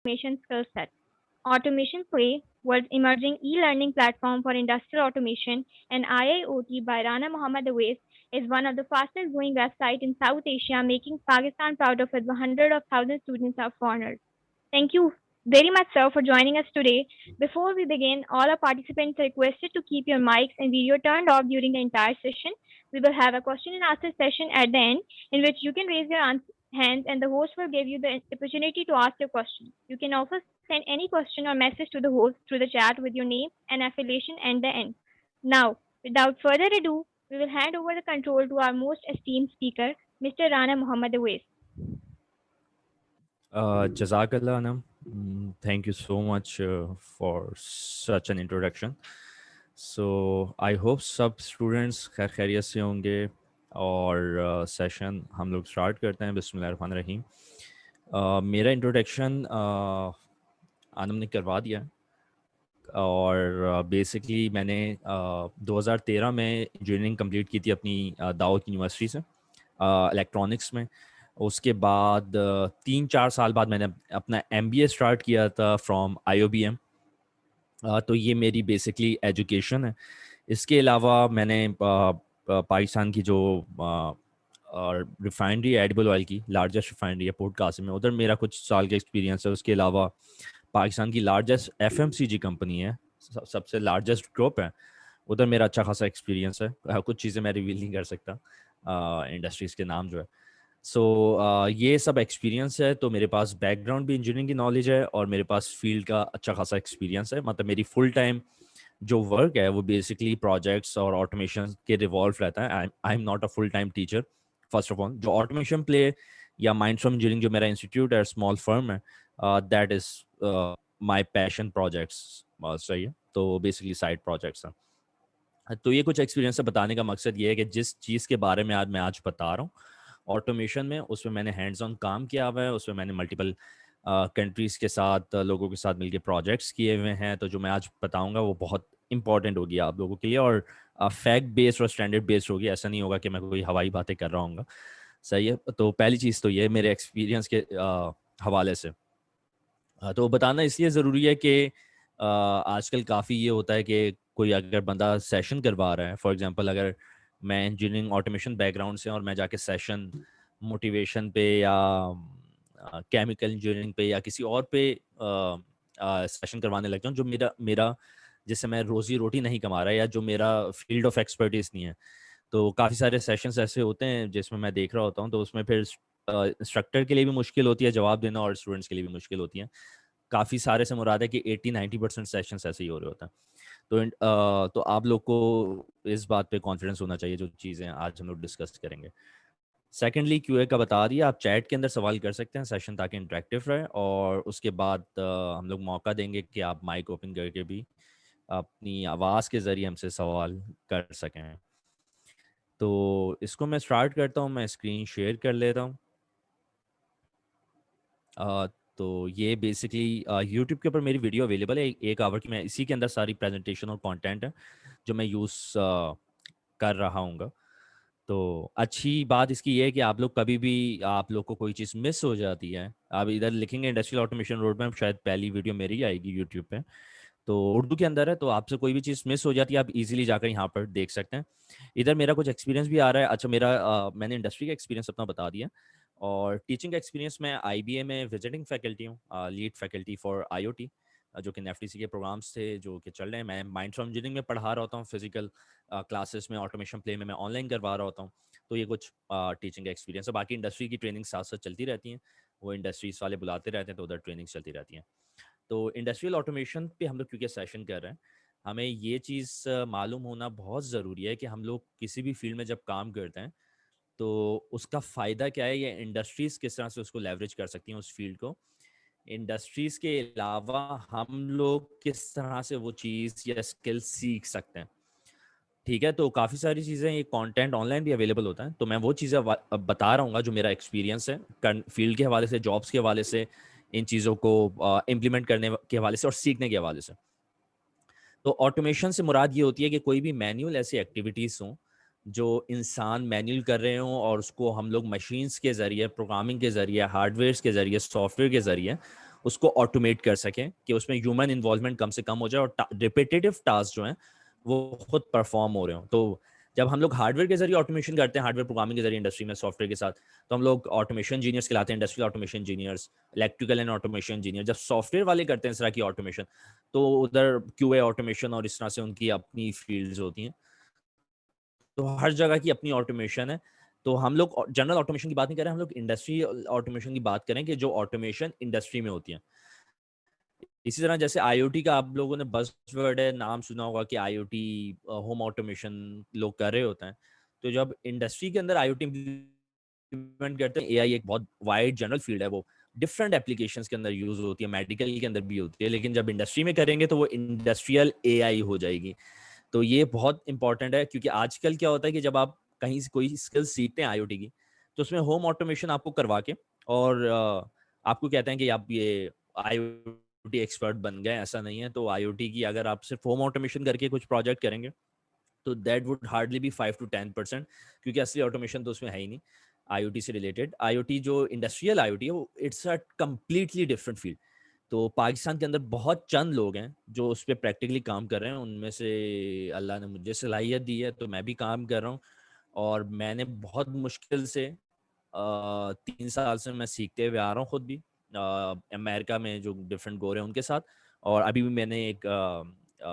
automation skill set. Automation Play, world's emerging e-learning platform for industrial automation, and IIoT by Rana Muhammad Awais is one of the fastest growing websites in South Asia, making Pakistan proud of its hundreds of thousands students are foreigners. Thank you very much, sir, for joining us today. Before we begin, all our participants are requested to keep your mics and video turned off during the entire session. We will have a question and answer session at the end, in which you can raise your hands and the host will give you the opportunity to ask your question. You can also send any question or message to the host through the chat with your name and affiliation at the end. Now, without further ado, we will hand over the control to our most esteemed speaker, Mr. Rana Muhammad Awais. Jazakallah, Anam. Thank you so much for such an introduction. So I hope सब students खैर खैरियत से होंगे और session हम लोग start करते हैं बिस्मिल्लाहिर्रहमानिर्रहीम। मेरा इंट्रोडक्शन आनम ने करवा दिया और बेसिकली मैंने 2013 में इंजीनियरिंग कंप्लीट की थी अपनी दाऊद यूनिवर्सिटी से इलेक्ट्रॉनिक्स में। उसके बाद 3-4 साल बाद मैंने अपना MBA स्टार्ट किया था फ्रॉम IOBM। तो ये मेरी बेसिकली एजुकेशन है। इसके अलावा मैंने पाकिस्तान की जो रिफाइनरी एडिबल ऑयल की लार्जेस्ट रिफाइनरी है पोर्ट कासिम में, उधर मेरा कुछ साल का एक्सपीरियंस है। उसके अलावा पाकिस्तान की लार्जेस्ट FMCG कंपनी है, सबसे लार्जेस्ट ग्रुप है, उधर मेरा अच्छा खासा एक्सपीरियंस है। कुछ चीज़ें मैं रिवील नहीं कर सकता इंडस्ट्रीज़ के नाम जो है। सो ये सब एक्सपीरियंस है। तो मेरे पास बैकग्राउंड भी इंजीनियरिंग की नॉलेज है और मेरे पास फील्ड का अच्छा खासा एक्सपीरियंस है। मतलब मेरी फुल टाइम जो वर्क है वो बेसिकली प्रोजेक्ट्स और ऑटोमेशन के रिवॉल्व रहता है। I am not a full time teacher. First of all जो ऑटोमेशन प्ले या माइंड्स फ्रॉम इंजीनियरिंग जो मेरा इंस्टीट्यूट है, स्मॉल फर्म है, that is my passion projects. सही है, तो बेसिकली साइड प्रोजेक्ट्स हैं। तो ये कुछ एक्सपीरियंस से बताने का मकसद ये है कि जिस चीज़ के बारे में आज मैं बता रहा हूँ ऑटोमेशन में, उसमें मैंने हैंड्स ऑन काम किया हुआ है। उसमें मैंने मल्टीपल कंट्रीज़ के साथ लोगों के साथ मिलकर प्रोजेक्ट्स किए हुए हैं। तो जो मैं आज बताऊंगा वो बहुत इंपॉर्टेंट होगी आप लोगों के लिए और फैक्ट बेस्ड और स्टैंडर्ड बेस्ड होगी। ऐसा नहीं होगा कि मैं कोई हवाई बातें कर रहा हूँ। सही है, तो पहली चीज़ तो ये मेरे एक्सपीरियंस के हवाले से। तो बताना इसलिए ज़रूरी है कि आजकल काफ़ी ये होता है कि कोई अगर बंदा सेशन करवा रहा है, फॉर एग्जांपल अगर मैं इंजीनियरिंग ऑटोमेशन बैकग्राउंड से और मैं जाके सेशन मोटिवेशन पे या केमिकल इंजीनियरिंग पे या किसी और पे सेशन करवाने लग जाऊँ जो मेरा मेरा जिससे मैं रोज़ी रोटी नहीं कमा रहा या जो मेरा फील्ड ऑफ एक्सपर्टीज़ नहीं है, तो काफ़ी सारे सेशंस ऐसे होते हैं जिसमें मैं देख रहा होता हूँ। तो उसमें फिर इंस्ट्रक्टर के लिए भी मुश्किल होती है जवाब देना और स्टूडेंट्स के लिए भी मुश्किल होती है। काफ़ी सारे से मुराद है कि 80-90% सेशंस ऐसे ही हो रहे होते हैं। तो आप लोग को इस बात पे कॉन्फिडेंस होना चाहिए जो चीज़ें आज हम लोग डिस्कस करेंगे। सेकेंडली QA का बता दिया, आप चैट के अंदर सवाल कर सकते हैं सेशन ताकि इंटरेक्टिव रहे और उसके बाद हम लोग मौका देंगे कि आप माइक ओपन करके भी अपनी आवाज़ के ज़रिए हमसे सवाल कर सकें। तो इसको मैं स्टार्ट करता हूँ, मैं स्क्रीन शेयर कर लेता हूँ। तो ये बेसिकली यूट्यूब के ऊपर मेरी वीडियो अवेलेबल है 1 आवर की। मैं इसी के अंदर सारी प्रेजेंटेशन और कंटेंट है जो मैं यूज़ कर रहा हूँ। तो अच्छी बात इसकी ये है कि आप लोग कभी भी आप लोग को कोई चीज़ मिस हो जाती है, आप इधर लिखेंगे इंडस्ट्रियल ऑटोमेशन रोड मैप, शायद पहली वीडियो मेरी आएगी यूट्यूब पे, तो उर्दू के अंदर है। तो आपसे कोई भी चीज़ मिस हो जाती है आप इजीली जाकर यहाँ पर देख सकते हैं। इधर मेरा कुछ एक्सपीरियंस भी आ रहा है। अच्छा, मैंने इंडस्ट्री का एक्सपीरियंस अपना बता दिया और टीचिंग एक्सपीरियंस में IBA में विजिटिंग फैकल्टी हूँ, लीड फैकल्टी फॉर IoT, जो कि NFTC के प्रोग्राम्स थे जो कि चल रहे हैं। मैं माइंड फ्रॉम इंजीनियरिंग में पढ़ा रहा होता हूँ, फिजिकल क्लासेस में, ऑटोमेशन प्ले में मैं ऑनलाइन करवा रहा होता हूँ। तो ये कुछ टीचिंग का एक्सपीरियंस है। बाकी इंडस्ट्री की ट्रेनिंग साथ साथ चलती रहती हैं, वो इंडस्ट्रीज वाले बुलाते रहते हैं तो उधर ट्रेनिंग चलती रहती हैं। तो इंडस्ट्रियल ऑटोमेशन पे हम लोग क्योंकि सेशन कर रहे हैं, हमें ये चीज़ मालूम होना बहुत ज़रूरी है कि हम लोग किसी भी फील्ड में जब काम करते हैं तो उसका फ़ायदा क्या है, या इंडस्ट्रीज़ किस तरह से उसको लेवरेज कर सकती हैं उस फील्ड को। इंडस्ट्रीज़ के अलावा हम लोग किस तरह से वो चीज़ या स्किल सीख सकते हैं। ठीक है, तो काफ़ी सारी चीज़ें, ये कंटेंट ऑनलाइन भी अवेलेबल होता है। तो मैं वो चीज़ें अब बता रहा हूँ जो मेरा एक्सपीरियंस है फील्ड के हवाले से, जॉब्स के हवाले से, इन चीज़ों को इम्प्लीमेंट करने के हवाले से और सीखने के हवाले से। तो ऑटोमेशन से मुराद ये होती है कि कोई भी मैनुअल ऐसी एक्टिविटीज़ हों जो इंसान मैनुअल कर रहे हों और उसको हम लोग मशीन्स के ज़रिए, प्रोग्रामिंग के ज़रिए, हार्डवेयर्स के ज़रिए, सॉफ्टवेयर के ज़रिए उसको ऑटोमेट कर सकें कि उसमें ह्यूमन इन्वॉल्वमेंट कम से कम हो जाए और रिपीटेटिव टास्क जो हैं वो खुद परफॉर्म हो रहे हो। तो जब हम लोग हार्डवेयर के जरिए ऑटोमेशन करते हैं, हार्डवेयर प्रोग्रामिंग के जरिए इंडस्ट्री में सॉफ्टवेयर के साथ, तो हम लोग ऑटोमेशन इंजीनियर्स कहलाते हैं, industrial automation engineers, electrical and automation engineer. जब सॉफ्टवेयर वाले करते हैं इस तरह की ऑटोमेशन, तो उधर क्यूए ऑटोमेशन और इस तरह से उनकी अपनी फील्ड्स होती हैं। तो हर जगह की अपनी ऑटोमेशन है। तो हम लोग जनरल ऑटोमेशन की बात नहीं कर रहे हैं, हम लोग इंडस्ट्रियल ऑटोमेशन की बात करें कि जो ऑटोमेशन इंडस्ट्री में होती है। इसी तरह जैसे आईओटी का आप लोगों ने बज़वर्ड है, नाम सुना होगा कि आईओटी होम ऑटोमेशन लोग कर रहे होते हैं। तो जब इंडस्ट्री के अंदर आईओटी इम्प्लीमेंट करते हैं, एआई एक बहुत वाइड जनरल फील्ड है, वो डिफरेंट एप्लीकेशंस के अंदर यूज होती है, मेडिकल के अंदर भी होती है, लेकिन जब इंडस्ट्री में करेंगे तो वो इंडस्ट्रियल एआई हो जाएगी। तो ये बहुत इंपॉर्टेंट है, क्योंकि आजकल क्या होता है कि जब आप कहीं से कोई स्किल सीखते हैं आईओटी की, तो उसमें होम ऑटोमेशन आपको करवा के और आपको कहते हैं कि आप ये आईओटी एक्सपर्ट बन गए। ऐसा नहीं है। तो आईओटी की अगर आप सिर्फ होम ऑटोमेशन करके कुछ प्रोजेक्ट करेंगे, तो that would hardly be 5 to 10%, क्योंकि असली ऑटोमेशन तो उसमें है ही नहीं आईओटी से रिलेटेड। आईओटी जो इंडस्ट्रियल आईओटी है, वो it's a completely different field. तो पाकिस्तान के अंदर बहुत चंद लोग हैं जो उस पर प्रैक्टिकली काम कर रहे हैं। उनमें से अल्लाह ने मुझे सलाहियत दी है, तो मैं भी काम कर रहा हूँ। और मैंने बहुत मुश्किल से 3 साल से मैं सीखते हुए आ रहा हूँ खुद भी, अमेरिका में जो डिफरेंट गोरे हैं उनके साथ। और अभी भी मैंने एक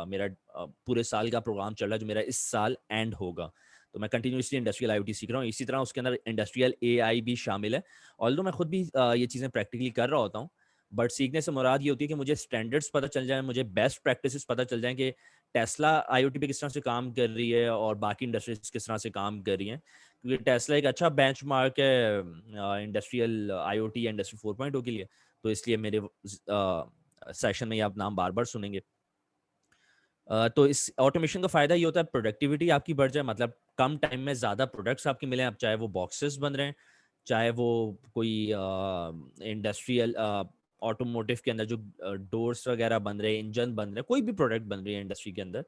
मेरा पूरे साल का प्रोग्राम चल रहा है जो मेरा इस साल एंड होगा। तो मैं कंटिन्यूसली इंडस्ट्रियल आईओटी सीख रहा हूँ। इसी तरह उसके अंदर इंडस्ट्रियल एआई भी शामिल है। ऑल्दो मैं खुद भी ये चीज़ें प्रैक्टिकली कर रहा होता हूँ, बट सीखने से मुराद ये होती है कि मुझे स्टैंडर्ड्स पता चल जाए, मुझे बेस्ट प्रैक्टिसेस पता चल जाएँ कि टेस्ला आईओटी पे किस तरह से काम कर रही है और बाकी इंडस्ट्रीज किस तरह से काम कर रही हैं। क्योंकि टेस्ला एक अच्छा बेंचमार्क है इंडस्ट्रियल आईओटी या इंडस्ट्री 4.0 के लिए। तो इसलिए मेरे सेशन में आप नाम बार बार सुनेंगे। तो इस ऑटोमेशन का फ़ायदा ये होता है, प्रोडक्टिविटी आपकी बढ़ जाए, मतलब कम टाइम में ज़्यादा प्रोडक्ट्स आपके मिलें। अब चाहे वो बॉक्सेस बन रहे हैं, चाहे वो कोई इंडस्ट्रियल ऑटोमोटिव के अंदर जो डोर्स वगैरह बन रहे हैं, इंजन बन रहे हैं, कोई भी प्रोडक्ट बन रही है इंडस्ट्री के अंदर,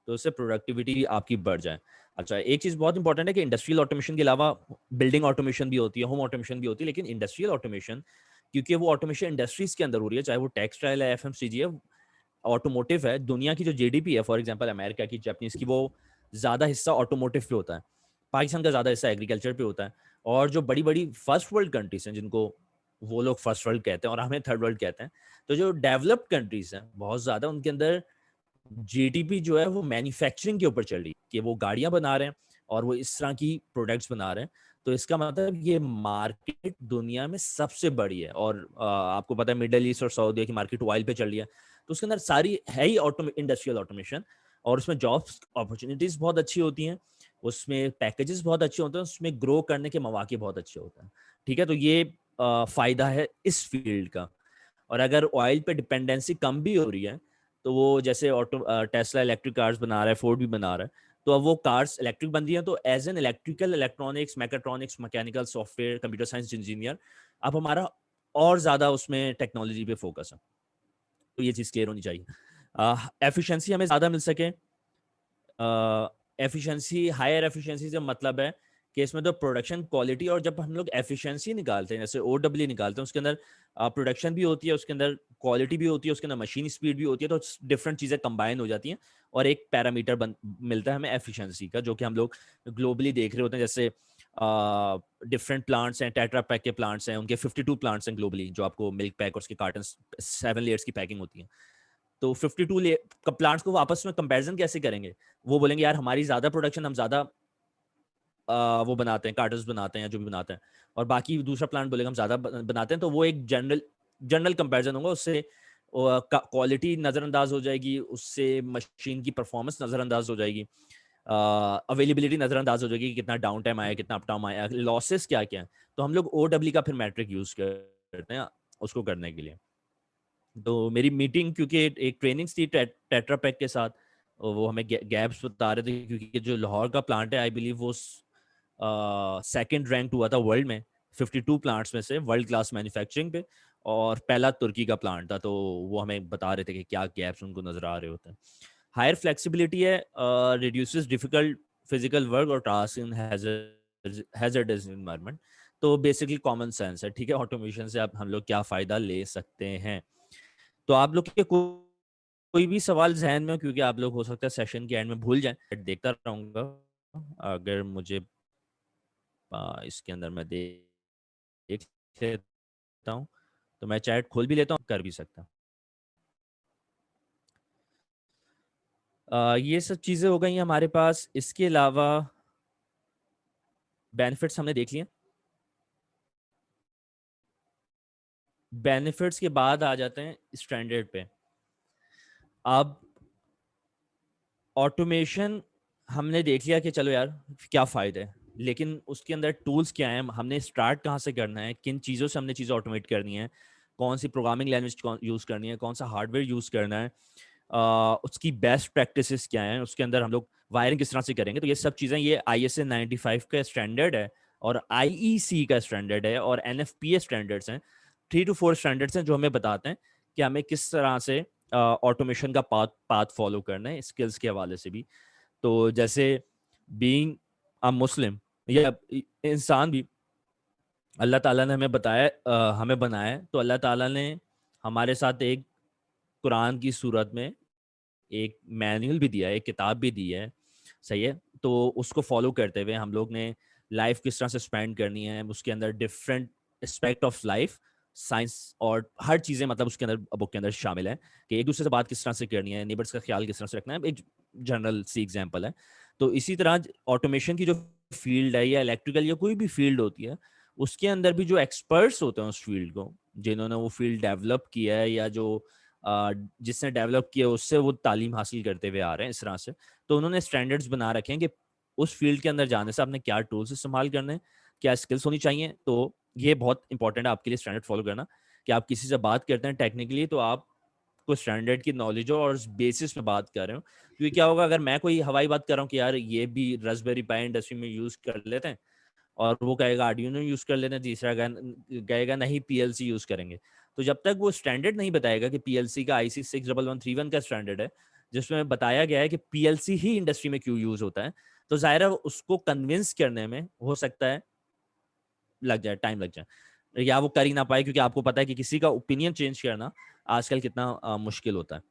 तो उससे प्रोडक्टिविटी आपकी बढ़ जाए। अच्छा, एक चीज़ बहुत इंपॉर्टेंट है कि इंडस्ट्रियल ऑटोमेशन के अलावा बिल्डिंग ऑटोमेशन भी होती है, होम ऑटोमेशन भी होती है, लेकिन इंडस्ट्रियल ऑटोमेशन, क्योंकि वो ऑटोमेशन इंडस्ट्रीज के अंदर हो रही है, चाहे वो टेक्सटाइल है, एफएमसीजी है, ऑटोमोटिव है। दुनिया की जो जीडीपी है, फॉर एग्जांपल अमेरिका की, जापानीज की, वो ज़्यादा हिस्सा ऑटोमोटिव पे होता है। पाकिस्तान का ज़्यादा हिस्सा एग्रीकल्चर पे होता है। और जो बड़ी बड़ी फर्स्ट वर्ल्ड कंट्रीज हैं, जिनको वो लोग फर्स्ट वर्ल्ड कहते हैं और हमें थर्ड वर्ल्ड कहते हैं, तो जो डेवलप्ड कंट्रीज हैं बहुत ज़्यादा, उनके अंदर जीडीपी जो है वो मैन्युफैक्चरिंग के ऊपर चल रही है, कि वो गाड़ियां बना रहे हैं और वो इस तरह की प्रोडक्ट्स बना रहे हैं। तो इसका मतलब ये मार्केट दुनिया में सबसे बड़ी है। और आपको पता है मिडल ईस्ट और सऊदीया की मार्केट ऑयल पे चल रही है। तो उसके अंदर सारी है ही इंडस्ट्रियल ऑटोमेशन, और उसमें जॉब्स अपॉर्चुनिटीज बहुत अच्छी होती हैं, उसमें पैकेजेस बहुत अच्छे होते हैं, उसमें ग्रो करने के मौके बहुत अच्छे होते हैं। ठीक है, तो ये फायदा है इस फील्ड का। और अगर ऑयल पे डिपेंडेंसी कम भी हो रही है, तो वो जैसे ऑटो टेस्ला इलेक्ट्रिक कार्स बना रहा है, फोर्ड भी बना रहा है, तो अब वो कार्स इलेक्ट्रिक बन रही हैं, तो as an electrical, electronics, mechatronics, mechanical, software, computer science engineer, अब हमारा और ज़्यादा उसमें टेक्नोलॉजी पे फोकस है। तो ये चीज़ क्लियर होनी चाहिए। एफिशिएंसी हमें ज़्यादा मिल सके। एफिशिएंसी, हायर एफिशिएंसी से मतलब है कि इसमें तो प्रोडक्शन क्वालिटी, और जब हम लोग एफिशिएंसी निकालते हैं, जैसे ओडब्ल्यू निकालते हैं, उसके अंदर प्रोडक्शन भी होती है, उसके अंदर क्वालिटी भी होती है, उसके अंदर मशीन स्पीड भी होती है, तो डिफरेंट चीज़ें कंबाइन हो जाती हैं और एक पैरामीटर मिलता है हमें एफिशिएंसी का, जो कि हम लोग ग्लोबली देख रहे होते हैं। जैसे डिफरेंट प्लांट्स हैं, टेट्रा पैक के प्लांट्स हैं, उनके 52 प्लांट्स हैं ग्लोबली, जो आपको मिल्क पैक और उसके कार्टन 7 लेयर्स की पैकिंग होती है। तो 52 प्लांट्स को वो आपस में कंपैरिजन कैसे करेंगे? वो बोलेंगे यार हमारी ज़्यादा प्रोडक्शन, हम ज़्यादा वो बनाते हैं, कार्टन्स बनाते हैं या जो भी बनाते हैं, और बाकी दूसरा प्लांट बोलेगा हम ज़्यादा बनाते हैं। तो वो एक जनरल जनरल कंपैरिजन होगा, उससे क्वालिटी नज़रअंदाज हो जाएगी, उससे मशीन की परफॉर्मेंस नज़रअंदाज हो जाएगी, अवेलेबिलिटी नज़रअंदाज हो जाएगी कि कितना डाउन टाइम आया, कितना अप टाइम आया, लॉसेस क्या क्या हैं। तो हम लोग ओडब्ल्यू का फिर मैट्रिक यूज़ करते हैं उसको करने के लिए। तो मेरी मीटिंग, क्योंकि एक ट्रेनिंग थी टेट्रा पैक के साथ, और वो हमें गैप्स बता रहे थे, क्योंकि जो लाहौर का प्लांट है, आई बिलीव वो सेकंड रैंक हुआ था वर्ल्ड में 52 प्लांट्स में से, वर्ल्ड क्लास मैन्युफैक्चरिंग पे, और पहला तुर्की का प्लांट था। तो वो हमें बता रहे थे कि क्या गैप्स उनको नजर आ रहे होते हैं। हायर फ्लेक्सिबिलिटी है, रिड्यूसेस डिफिकल्ट फिजिकल वर्क और टास्क इन हैजर्डस एनवायरनमेंट। तो बेसिकली कॉमन सेंस है, ठीक है। ऑटोमेशन से आप हम लोग क्या फ़ायदा ले सकते हैं। तो आप लोग के कोई भी सवाल ज़हन में हो, क्योंकि आप लोग हो सकता है सेशन के एंड में भूल जाएँ, देखता रहूँगा। अगर मुझे इसके अंदर मैं देख लेता हूँ, तो मैं चैट खोल भी लेता हूँ, कर भी सकता हूँ। ये सब चीज़ें हो गई हैं हमारे पास। इसके अलावा बेनिफिट्स हमने देख लिए। बेनिफिट्स के बाद आ जाते हैं स्टैंडर्ड पे। अब ऑटोमेशन हमने देख लिया कि चलो यार क्या फ़ायदे हैं, लेकिन उसके अंदर टूल्स क्या हैं, हमने स्टार्ट कहाँ से करना है, किन चीज़ों से हमने चीज़ें ऑटोमेट करनी है, कौन सी प्रोग्रामिंग लैंग्वेज यूज़ करनी है, कौन सा हार्डवेयर यूज़ करना है, उसकी बेस्ट प्रैक्टिसेस क्या हैं, उसके अंदर हम लोग वायरिंग किस तरह से करेंगे। तो ये सब चीज़ें ये ISA 95 का स्टैंडर्ड है और IEC का स्टैंडर्ड है और NFPA स्टैंडर्ड्स हैं। 3 to 4 स्टैंडर्ड्स हैं जो हमें बताते हैं कि हमें किस तरह से ऑटोमेशन का पाथ पाथ फॉलो करना है स्किल्स के हवाले से भी। तो जैसे बीइंग अ मुस्लिम या इंसान भी, अल्लाह ताला ने हमें बताया, हमें बनाया है, तो अल्लाह ताला ने हमारे साथ एक कुरान की सूरत में एक मैनुअल भी दिया है, एक किताब भी दी है, सही है? तो उसको फ़ॉलो करते हुए हम लोग ने लाइफ़ किस तरह से स्पेंड करनी है, उसके अंदर different aspect of life, science और हर चीज़ें मतलब उसके अंदर बुक के अंदर शामिल है कि एक-दूसरे से बात किस तरह से करनी है, नेबर्स का ख़्याल किस तरह से रखना है, एक जनरल सी एग्ज़ाम्पल है। तो इसी तरह ऑटोमेशन की जो फ़ील्ड है या इलेक्ट्रिकल या कोई भी फ़ील्ड होती है, उसके अंदर भी जो एक्सपर्ट्स होते हैं उस फ़ील्ड को, जिन्होंने वो फ़ील्ड डेवलप किया है या जो जिसने डेवलप किया उससे वो तालीम हासिल करते हुए आ रहे हैं इस तरह से। तो उन्होंने स्टैंडर्ड्स बना रखे हैं कि उस फ़ील्ड के अंदर जाने से आपने क्या टूल्स इस्तेमाल करने हैं, क्या स्किल्स होनी चाहिए। तो ये बहुत इंपॉर्टेंट है आपके लिए स्टैंडर्ड फ़ॉलो करना, कि आप किसी से बात करते हैं टेक्निकली तो आपको स्टैंडर्ड की नॉलेज हो और उस बेसिस पे बात कर रहे हो। क्योंकि क्या होगा अगर मैं कोई हवाई बात कर रहा हूँ कि यार ये भी रास्पबेरी पाई इंडस्ट्री में यूज़ कर लेते हैं और वो कहेगा आर्डिनो यूज़ कर लेते हैं, तीसरा कहेगा नहीं पीएलसी यूज़ करेंगे। तो जब तक वो स्टैंडर्ड नहीं बताएगा कि पीएलसी का आईसी 61131 का स्टैंडर्ड है, जिसमें बताया गया है कि पीएलसी ही इंडस्ट्री में क्यों यूज़ होता है, तो ज़ाहिर है उसको कन्विंस करने में हो सकता है लग जाए, टाइम लग जाए या वो कर ही ना पाए, क्योंकि आपको पता है कि किसी का ओपिनियन चेंज करना आजकल कितना मुश्किल होता है।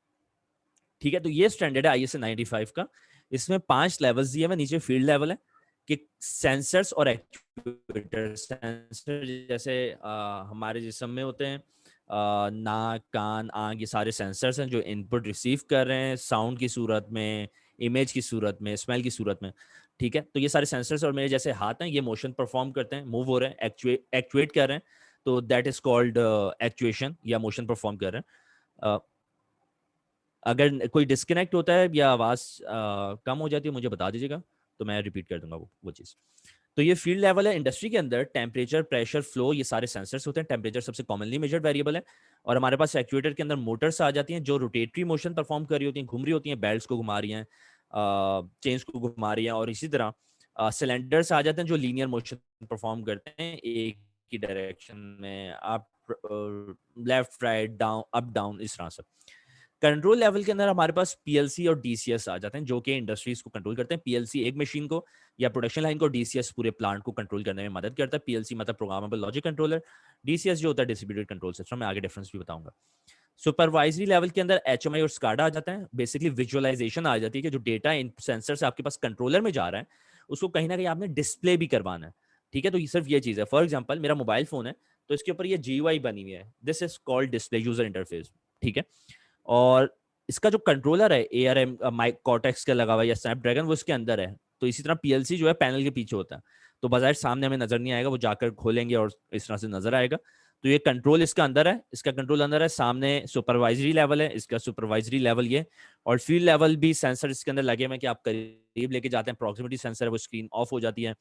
ठीक है, तो ये स्टैंडर्ड है ISA 95 का। इसमें 5 लेवल्स दिए हुए हैं, नीचे फील्ड लेवल है कि सेंसर्स और एक्चुएटर्स। सेंसर जैसे हमारे जिस्म में होते हैं, नाक, कान, आँख, ये सारे सेंसर्स हैं जो इनपुट रिसीव कर रहे हैं साउंड की सूरत में, इमेज की सूरत में, स्मेल की सूरत में। ठीक है, तो ये सारे सेंसर्स और मेरे जैसे हाथ हैं, ये मोशन परफॉर्म करते हैं, मूव हो रहे हैं, एक्चुएट कर रहे हैं, तो दैट इज कॉल्ड एक्चुएशन या मोशन परफॉर्म कर रहे हैं। अगर कोई डिस्कनेक्ट होता है या आवाज़ कम हो जाती है मुझे बता दीजिएगा, तो मैं रिपीट कर दूँगा वो चीज़। तो ये फील्ड लेवल है। इंडस्ट्री के अंदर टेम्परेचर, प्रेशर, फ्लो ये सारे सेंसर्स होते हैं। टेम्परेचर सबसे कॉमनली मेजर्ड वेरिएबल है और हमारे पास एक्चुएटर के अंदर मोटर्स आ जाती हैं जो रोटेटरी मोशन परफॉर्म कर रही होती हैं, घूम रही होती हैं, बेल्ट्स को घुमा रही हैं, चेन्स को घुमा रही हैं और इसी तरह सिलेंडर्स आ जाते हैं जो लीनियर मोशन परफॉर्म करते हैं एक ही डायरेक्शन में, up, left, right, down, up, down, इस तरह से। कंट्रोल लेवल के अंदर हमारे पास पीएलसी और डीसीएस आ जाते हैं जो कि इंडस्ट्रीज को कंट्रोल करते हैं। पीएलसी एक मशीन को या प्रोडक्शन लाइन को, डीसीएस पूरे प्लांट को कंट्रोल करने में मदद करता है। पीएलसी मतलब प्रोग्रामेबल लॉजिक कंट्रोलर, डीसीएस जो होता है डिस्ट्रीब्यूटेड कंट्रोल सिस्टम। मैं आगे डिफरेंस भी बताऊंगा। सुपरवाइजरी लेवल के अंदर एचएमआई और स्काडा आ जाता है। बेसिकली विजुअलाइजेशन आ जाती है कि जो डेटा इन सेंसर से आपके पास कंट्रोलर में जा रहा है उसको कहीं ना कहीं आपने डिस्प्ले भी करवाना है। ठीक है, तो ये सिर्फ ये चीज़ है। फॉर एग्जाम्पल मेरा मोबाइल फोन है तो इसके ऊपर ये जीयूआई बनी हुई है, this is called display user interface. ठीक है, और इसका जो कंट्रोलर है ARM माइक कॉर्टेक्स का लगा हुआ है या स्नैपड्रैगन वो इसके अंदर है। तो इसी तरह पीएलसी जो है पैनल के पीछे होता है, तो बाजार सामने हमें नजर नहीं आएगा, वो जाकर खोलेंगे और इस तरह से नजर आएगा। तो ये कंट्रोल इसका अंदर है, इसका कंट्रोल अंदर है। सामने सुपरवाइजरी लेवल है, इसका सुपरवाइजरी लेवल ये, और फील्ड लेवल भी सेंसर इसके अंदर लगे हुए हैं कि आप करीब लेके जाते हैं, प्रॉक्सिमिटी सेंसर है वो स्क्रीन ऑफ हो जाती है।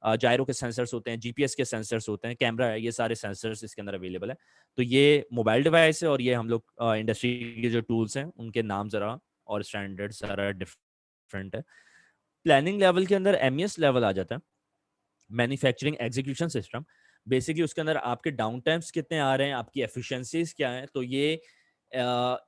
जायरो के सेंसर्स होते हैं, जीपीएस के सेंसर्स होते हैं, कैमरा है, ये सारे सेंसर्स इसके अंदर अवेलेबल है। तो ये मोबाइल डिवाइस है और ये हम लोग इंडस्ट्री के जो टूल्स हैं उनके नाम ज़रा और स्टैंडर्ड सारा डिफरेंट है। प्लानिंग लेवल के अंदर MES लेवल आ जाता है, मैन्युफैक्चरिंग एग्जीक्यूशन सिस्टम। बेसिकली उसके अंदर आपके डाउन टाइम्स कितने आ रहे हैं, आपकी एफिशिएंसीज क्या है, तो ये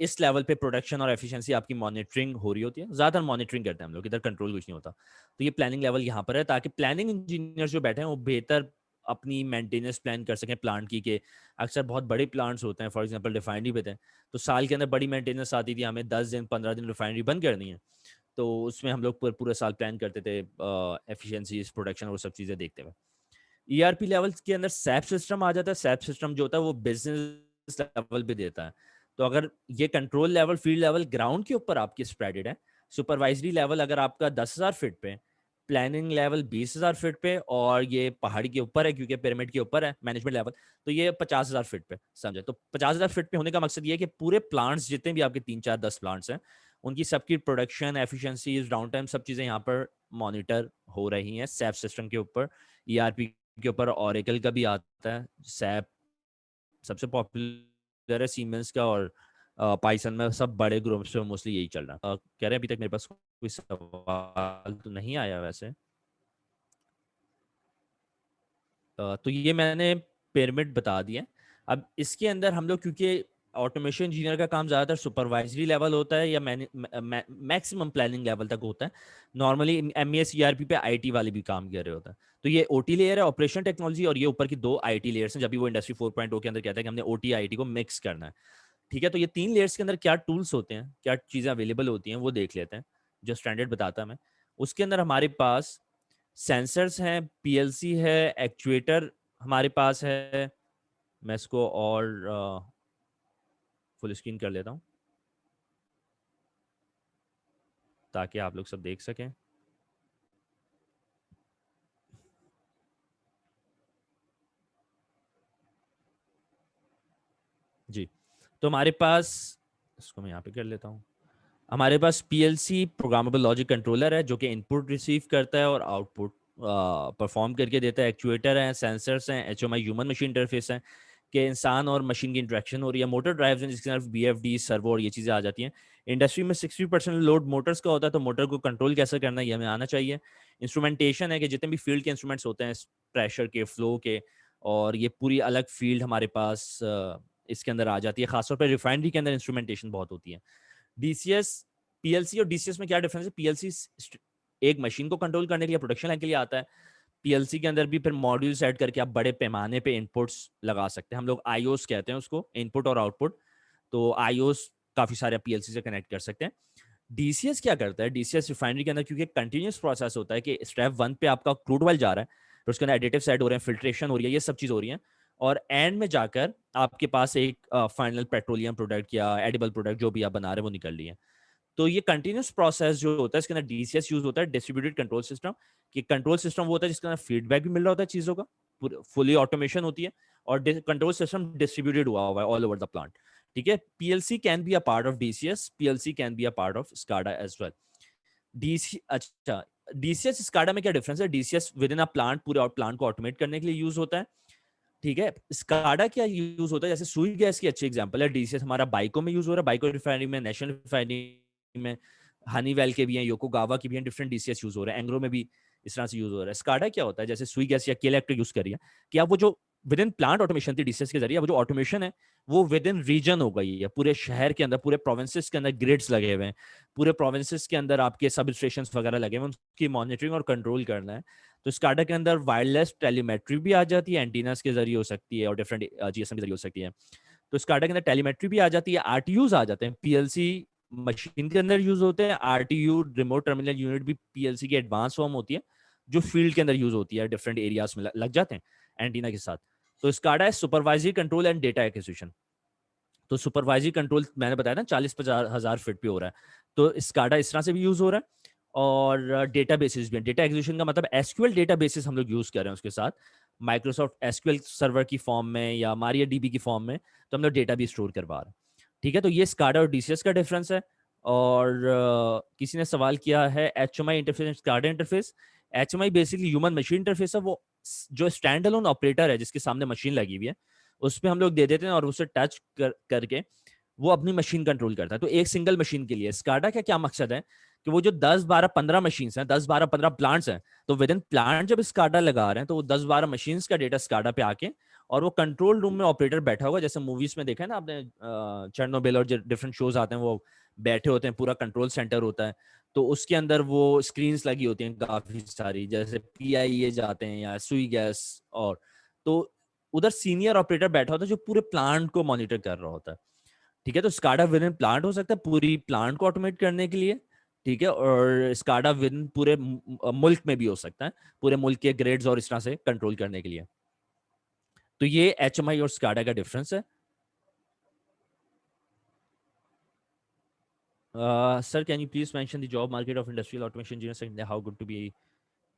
इस लेवल पे प्रोडक्शन और एफिशिएंसी आपकी मॉनिटरिंग हो रही होती है। ज़्यादातर मॉनिटरिंग करते हैं हम लोग, इधर कंट्रोल कुछ नहीं होता। तो ये प्लानिंग लेवल यहाँ पर है ताकि प्लानिंग इंजीनियर्स जो बैठे हैं वो बेहतर अपनी मेंटेनेंस प्लान कर सकें प्लांट की, कि अक्सर बहुत बड़े प्लांट्स होते हैं, फॉर एग्जांपल रिफाइनरी पे थे, तो साल के अंदर बड़ी मेंटेनेंस आती थी, हमें 10 दिन 15 दिन रिफाइनरी बंद करनी है, तो उसमें हम लोग पूरे साल प्लान करते थे एफिशिएंसीज, प्रोडक्शन, वो सब चीज़ें देखते हुए। ईआरपी लेवल के अंदर सैप सिस्टम आ जाता है। सैप सिस्टम जो होता है वो बिजनेस लेवल पे देता है। तो अगर ये control level, field level, ground के ऊपर आपकी स्प्रेडेड है, सुपरवाइजरी लेवल अगर आपका 10,000 फीट पे, प्लानिंग लेवल 20,000 फीट पे, और ये पहाड़ी के ऊपर है क्योंकि पिरामिड के ऊपर है मैनेजमेंट लेवल, तो ये 50,000 फीट पे समझे। तो 50,000 फीट पे होने का मकसद ये है कि पूरे प्लांट्स जितने भी आपके 3 4 10 प्लांट्स हैं, उनकी सबकी प्रोडक्शन, एफिशिएंसीज, डाउन टाइम, सब चीज़ें यहाँ पर मॉनिटर हो रही हैं सैप सिस्टम के ऊपर। ईआरपी के ऊपर ओरेकल का भी आता है, सैप सबसे पॉपुलर है सीमेंस का, और पाइथन में सब बड़े ग्रुप्स में मोस्टली यही चल रहा है। कह रहे हैं अभी तक मेरे पास कोई सवाल तो नहीं आया वैसे। तो ये मैंने पिरामिड बता दिया। अब इसके अंदर हम लोग, क्योंकि ऑटोमेशन इंजीनियर का काम ज़्यादातर सुपरवाइजरी लेवल होता है या मैक्सिमम प्लानिंग लेवल तक होता है। नॉर्मली एमईएस ईआरपी पे आईटी वाले भी काम कर रहे होता है। तो ये ओटी लेयर है, ऑपरेशन टेक्नोलॉजी, और ये ऊपर की 2 आईटी लेयर्स हैं। जब भी वो इंडस्ट्री 4.0 के अंदर कहता है कि हमने ओटी आईटी को मिक्स करना है, ठीक है। तो ये 3 लेयर्स के अंदर क्या टूल्स होते हैं, क्या चीज़ें अवेलेबल होती हैं, वो देख लेते हैं, जो स्टैंडर्ड बताता मैं। उसके अंदर हमारे पास सेंसर्स हैं, पीएलसी है, एक्चुएटर हमारे पास है। मैं इसको और फुल स्क्रीन कर लेता हूँ ताकि आप लोग सब देख सकें। जी, तो हमारे पास, इसको मैं यहाँ पे कर लेता हूँ। हमारे पास पीएलसी प्रोग्रामेबल लॉजिक कंट्रोलर है जो कि इनपुट रिसीव करता है और आउटपुट परफॉर्म करके देता है। एक्चुएटर हैं, सेंसर्स हैं, एचएमआई ह्यूमन मशीन इंटरफेस है कि इंसान और मशीन की इंटरेक्शन हो रही है। मोटर ड्राइव्स हैं जिसके अंदर बीएफडी, सर्वो और ये चीज़ें आ जाती हैं। इंडस्ट्री में 60% लोड मोटर्स का होता है, तो मोटर को कंट्रोल कैसे करना है ये हमें आना चाहिए। इंस्ट्रूमेंटेशन है कि जितने भी फील्ड के इंस्ट्रूमेंट्स होते हैं, प्रेशर के, फ्लो के, और ये पूरी अलग फील्ड हमारे पास इसके अंदर आ जाती है। खासतौर पर रिफाइनरी के अंदर इंस्ट्रूमेंटेशन बहुत होती है। डीसीएस, पीएलसी और डीसीएस में क्या डिफरेंस है? पीएलसी एक मशीन को कंट्रोल करने के लिए, प्रोडक्शन लाइन के लिए आता है। पीएलसी के अंदर भी फिर मॉड्यूल सेट करके आप बड़े पैमाने पे इनपुट्स लगा सकते हैं। हम लोग आईओस कहते हैं उसको, इनपुट और आउटपुट। तो आईओस काफी सारे पीएलसी से कनेक्ट कर सकते हैं। डीसीएस क्या करता है? डीसीएस रिफाइनरी के अंदर क्योंकि कंटिन्यूस प्रोसेस होता है कि स्टेप 1 पे आपका क्रूड ऑयल जा रहा है, फिर उसके अंदर एडिटिव सेट हो रहे हैं, फिल्ट्रेशन हो रही है, ये सब चीज हो रही है, और एंड में जाकर आपके पास एक फाइनल पेट्रोलियम प्रोडक्ट या एडिबल प्रोडक्ट जो भी आप बना रहे हैं वो निकल रही है। तो ये कंटिन्यूस प्रोसेस जो होता है इसके अंदर डीसीएस यूज होता है, डिस्ट्रीब्यूटेड कंट्रोल सिस्टम। कि कंट्रोल सिस्टम वो होता है जिसके अंदर फीडबैक भी मिल रहा होता है चीजों का, फुली ऑटोमेशन होती है, और कंट्रोल सिस्टम डिस्ट्रीब्यूटेड हुआ हुआ है ऑल ओवर द प्लांट। ठीक है। PLC can be a part of DCS, PLC can be a part of SCADA as well. DC अच्छा, डीसीएस स्काडा में क्या डिफरेंस है? DCS within a plant, पूरे प्लांट को ऑटोमेट करने के लिए यूज होता है। ठीक है। स्काडा क्या यूज होता है? जैसे सुई गैस की अच्छी एग्जांपल है। डीसीएस हमारा बाइको में यूज हो रहा है, बाइको रिफाइनरी में, नेशनल रिफाइनरी में, हनीवेल के भी हैं, योकोगावा के भी हैं, डिफरेंट डीसीएस यूज हो रहे हैं, एंग्रो में भी इस तरह से यूज हो रहा है। स्काडा क्या होता है? जैसे सुई गैस या के इलेक्ट्रिक यूज करिए, कि आप वो जो विद इन प्लांट ऑटोमेशन थी डीसीएस के जरिए, वो जो ऑटोमेशन है वो विद इन रीजन हो गई है। पूरे शहर के अंदर, पूरे प्रोविंसेस के अंदर ग्रिड्स लगे हुए हैं, पूरे प्रोविंसेस के अंदर आपके सब स्टेशन वगैरह लगे हुए हैं, उनकी मॉनिटरिंग और कंट्रोल करना है। तो स्काडा के अंदर वायरलेस टेलीमेट्री भी आ जाती है, एंटीनास के जरिए हो सकती है, और डिफरेंट जीएसएम के जरिए हो सकती है। तो स्काडा के अंदर टेलीमेट्री भी आ जाती है, आरटीयूज आ जाते हैं, पीएलसी मशीन के अंदर यूज होते हैं। आरटीयू, रिमोट टर्मिनल यूनिट, भी पीएलसी की एडवांस फॉर्म होती है जो फील्ड के अंदर यूज होती है, डिफरेंट एरियाज में लग जाते हैं एंटीना के साथ। तो स्काडा है supervisory control and data acquisition. तो सुपरवाइजरी कंट्रोल मैंने बताया ना 40-50 हजार फीट पे हो रहा है, तो स्काडा इस तरह से भी यूज हो रहा है। और डेटा बेसिस भी, डेटा एक्विजिशन का मतलब एसक्यूएल डेटा बेसिस हम लोग यूज कर रहे हैं उसके साथ, माइक्रोसॉफ्ट एसक्यूएल सर्वर की फॉर्म में या मारिया डीबी की फॉर्म में, तो हम लोग डेटा भी स्टोर करवा रहे हैं। ठीक है। तो ये स्काडा और डीसीएस का डिफरेंस है। और किसी ने सवाल किया है HMI interface, SCADA interface. HMI basically human machine interface है, वो जो स्टैंड अलोन ऑपरेटर है जिसके सामने मशीन लगी हुई है, उस पर हम लोग दे देते हैं और उसे टच करके वो अपनी मशीन कंट्रोल करता है। तो एक सिंगल मशीन के लिए स्काडा का क्या मकसद है कि वो जो 10 12 15 मशीन हैं, 10 12 15 प्लांट्स हैं, तो विद इन प्लांट जब स्काडा लगा रहे हैं तो वो 10 12 मशीन का डेटा स्काडा पे आके, और वो कंट्रोल रूम में ऑपरेटर बैठा होगा, जैसे मूवीज में देखा है ना आपने, चेरनोबिल और डिफरेंट शोज आते हैं, वो बैठे होते हैं, पूरा कंट्रोल सेंटर होता है। तो उसके अंदर वो स्क्रीन्स लगी होती हैं काफी सारी, जैसे पीआईए जाते हैं या सुई गैस और तो उधर सीनियर ऑपरेटर बैठा होता है जो पूरे प्लांट को मॉनिटर कर रहा होता है, ठीक है। तो स्काडा विद इन प्लांट हो सकता है पूरी प्लांट को ऑटोमेट करने के लिए, ठीक है, और स्काडा विद इन पूरे मुल्क में भी हो सकता है, पूरे मुल्क के ग्रेड्स और इस तरह से कंट्रोल करने के लिए। तो ये एचएमआई और स्काडा का डिफरेंस है। Sir can you please mention the job market of industrial automation engineer, how good to be.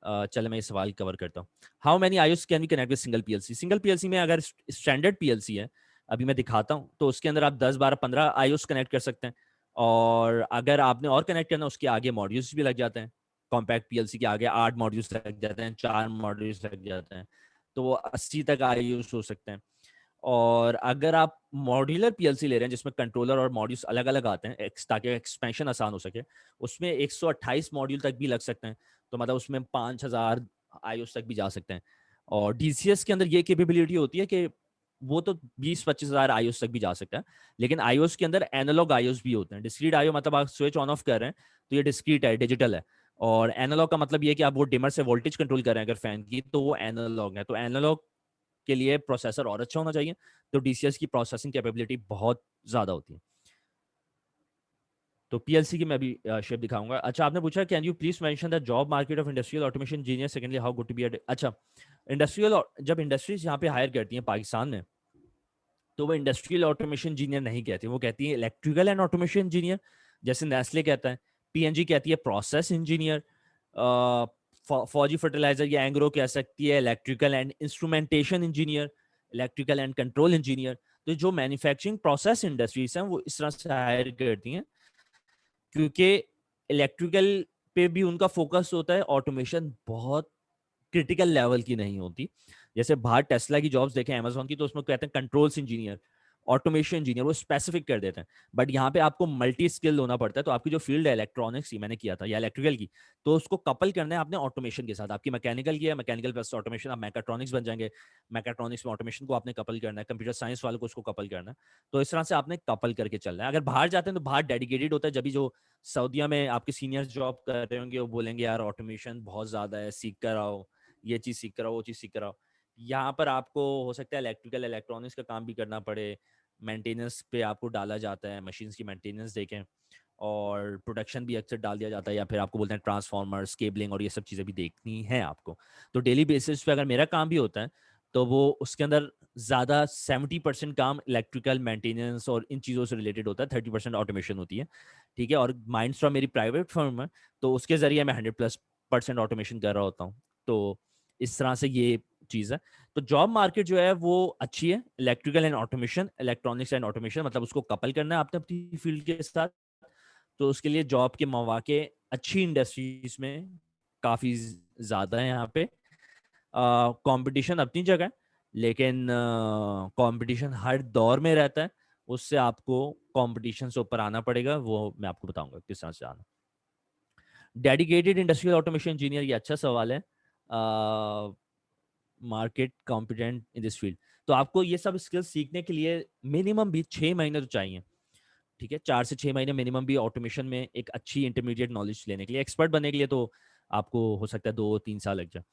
चलो मैं ये सवाल कवर करता हूँ। How many IOs can we connect with single PLC? Single PLC में अगर स्टैंडर्ड पीएलसी है, अभी मैं दिखाता हूँ, तो उसके अंदर आप 10 12 15 आईओएस कनेक्ट कर सकते हैं। और अगर आपने और कनेक्ट करना, उसके आगे मॉड्यूल्स भी लग जाते हैं। कॉम्पैक्ट पीएलसी के आगे 8 मॉड्यूल्स लग जाते हैं, 4 मॉड्यूल्स लग जाते हैं, तो वो 80 तक आईओएस हो सकते हैं। और अगर आप मॉड्यूलर पीएलसी ले रहे हैं जिसमें कंट्रोलर और मॉड्यूल्स अलग अलग आते हैं ताकि एक्सपेंशन आसान हो सके, उसमें 128 मॉड्यूल तक भी लग सकते हैं। तो मतलब उसमें 5000 आईओएस तक भी जा सकते हैं। और डीसीएस के अंदर ये कैपेबिलिटी होती है कि वो तो 20-25 हजार आईओएस तक भी जा सकता है। लेकिन आईओएस के अंदर एनालॉग आईओएस भी होते हैं। डिस्क्रीट आईओ मतलब आप स्विच ऑन ऑफ कर रहे हैं तो ये डिस्क्रीट है, डिजिटल है। और एनालॉग का मतलब ये कि आप वो डिमर से वोल्टेज कंट्रोल कर रहे हैं अगर फैन की, तो वो एनालॉग है। तो एनालॉग के लिए प्रोसेसर और अच्छा होना चाहिए। तो डीसीएस की प्रोसेसिंग कैपेबिलिटी बहुत ज्यादा होती है। तो पीएलसी की मैं भी शेप दिखाऊंगा। अच्छा, आपने पूछा can you please mention the job market of industrial automation engineer, secondly how good to be. अच्छा, इंडस्ट्रियल जब इंडस्ट्रीज यहाँ पे हायर करती हैं पाकिस्तान में, तो वो इंडस्ट्रियल ऑटोमेशन इंजीनियर नहीं कहती, वो कहती है इलेक्ट्रिकल एंड ऑटोमेशन इंजीनियर। जैसे नेस्ले कहता है, पीएनजी कहती है प्रोसेस इंजीनियर, फौजी फर्टिलाइजर या एंग्रो कह सकती है electrical and instrumentation engineer, electrical and control engineer. तो जो मैन्युफैक्चरिंग प्रोसेस इंडस्ट्रीज हैं वो इस तरह से हायर करती हैं, क्योंकि इलेक्ट्रिकल पे भी उनका फोकस होता है, ऑटोमेशन बहुत क्रिटिकल लेवल की नहीं होती। जैसे बाहर टेस्ला की जॉब्स देखें, अमेजोन की, तो उसमें कहते हैं कंट्रोल्स इंजीनियर, ऑटोमेशन इंजीनियर, वो स्पेसिफिक कर देते हैं। बट यहाँ पे आपको मल्टी स्किल होना पड़ता है। तो आपकी जो फील्ड है इलेक्ट्रॉनिक्स की, मैंने किया था, या इलेक्ट्रिकल की, तो उसको कपल करना है आपने ऑटोमेशन के साथ। आपकी मैकेनिकल की है, मैकेनिकल प्लस ऑटोमेशन, आप मैकाट्रॉनिक्स बन जाएंगे। मैकाट्रॉनिक्स में ऑटोमेशन को आपने कपल करना है, कंप्यूटर साइंस वालों को उसको कपल करना है। तो इस तरह से आपने कपल करके चलना है। अगर बाहर जाते हैं तो बाहर डेडिकेटेड होता है। जब भी जो सऊदीया में आपके सीनियर्स जॉब कर रहे होंगे वो बोलेंगे यार ऑटोमेशन बहुत ज्यादा है, सीख कर आओ, ये चीज सीख कर आओ, वो चीज सीख कर आओ। यहाँ पर आपको हो सकता है इलेक्ट्रिकल इलेक्ट्रॉनिक्स का काम भी करना पड़े, मेंटेनेंस पे आपको डाला जाता है, मशीन्स की मेंटेनेंस देखें, और प्रोडक्शन भी अक्सर डाल दिया जाता है, या फिर आपको बोलते हैं ट्रांसफार्मर्स, केबलिंग और ये सब चीज़ें भी देखनी है आपको। तो डेली बेसिस पे अगर मेरा काम भी होता है तो वो उसके अंदर ज़्यादा 70% काम इलेक्ट्रिकल मेंटेनेंस और इन चीज़ों से रिलेटेड होता है, 30% ऑटोमेशन होती है, ठीक है। और माइंडस्टॉर्म मेरी प्राइवेट फर्म है, तो उसके ज़रिए मैं 100+% ऑटोमेशन कर रहा होता हूँ। तो इस तरह से ये चीज़ है। तो जॉब मार्केट जो है वो अच्छी है, electrical and automation, electronics and automation, मतलब उसको कपल करना है आपने अपनी फील्ड के साथ। तो उसके लिए जॉब के मौके अच्छी इंडस्ट्रीज में काफ़ी ज़्यादा है यहाँ पे। कंपटीशन अपनी जगह है, लेकिन कंपटीशन हर दौर में रहता है। उससे आपको कंपटीशन से ऊपर आना पड़ेगा, वो मैं आपको बताऊंगा किस तरह से आना। डेडिकेटेड इंडस्ट्रियल ऑटोमेशन इंजीनियर, ये अच्छा सवाल है। Market competent in this field, तो आपको ये सब स्किल्स सीखने के लिए मिनिमम भी 6 महीने तो चाहिए, ठीक है। 4 से 6 महीने मिनिमम भी ऑटोमेशन में एक अच्छी इंटरमीडिएट नॉलेज लेने के लिए, एक्सपर्ट बनने के लिए तो आपको हो सकता है 2-3 साल लग जाए।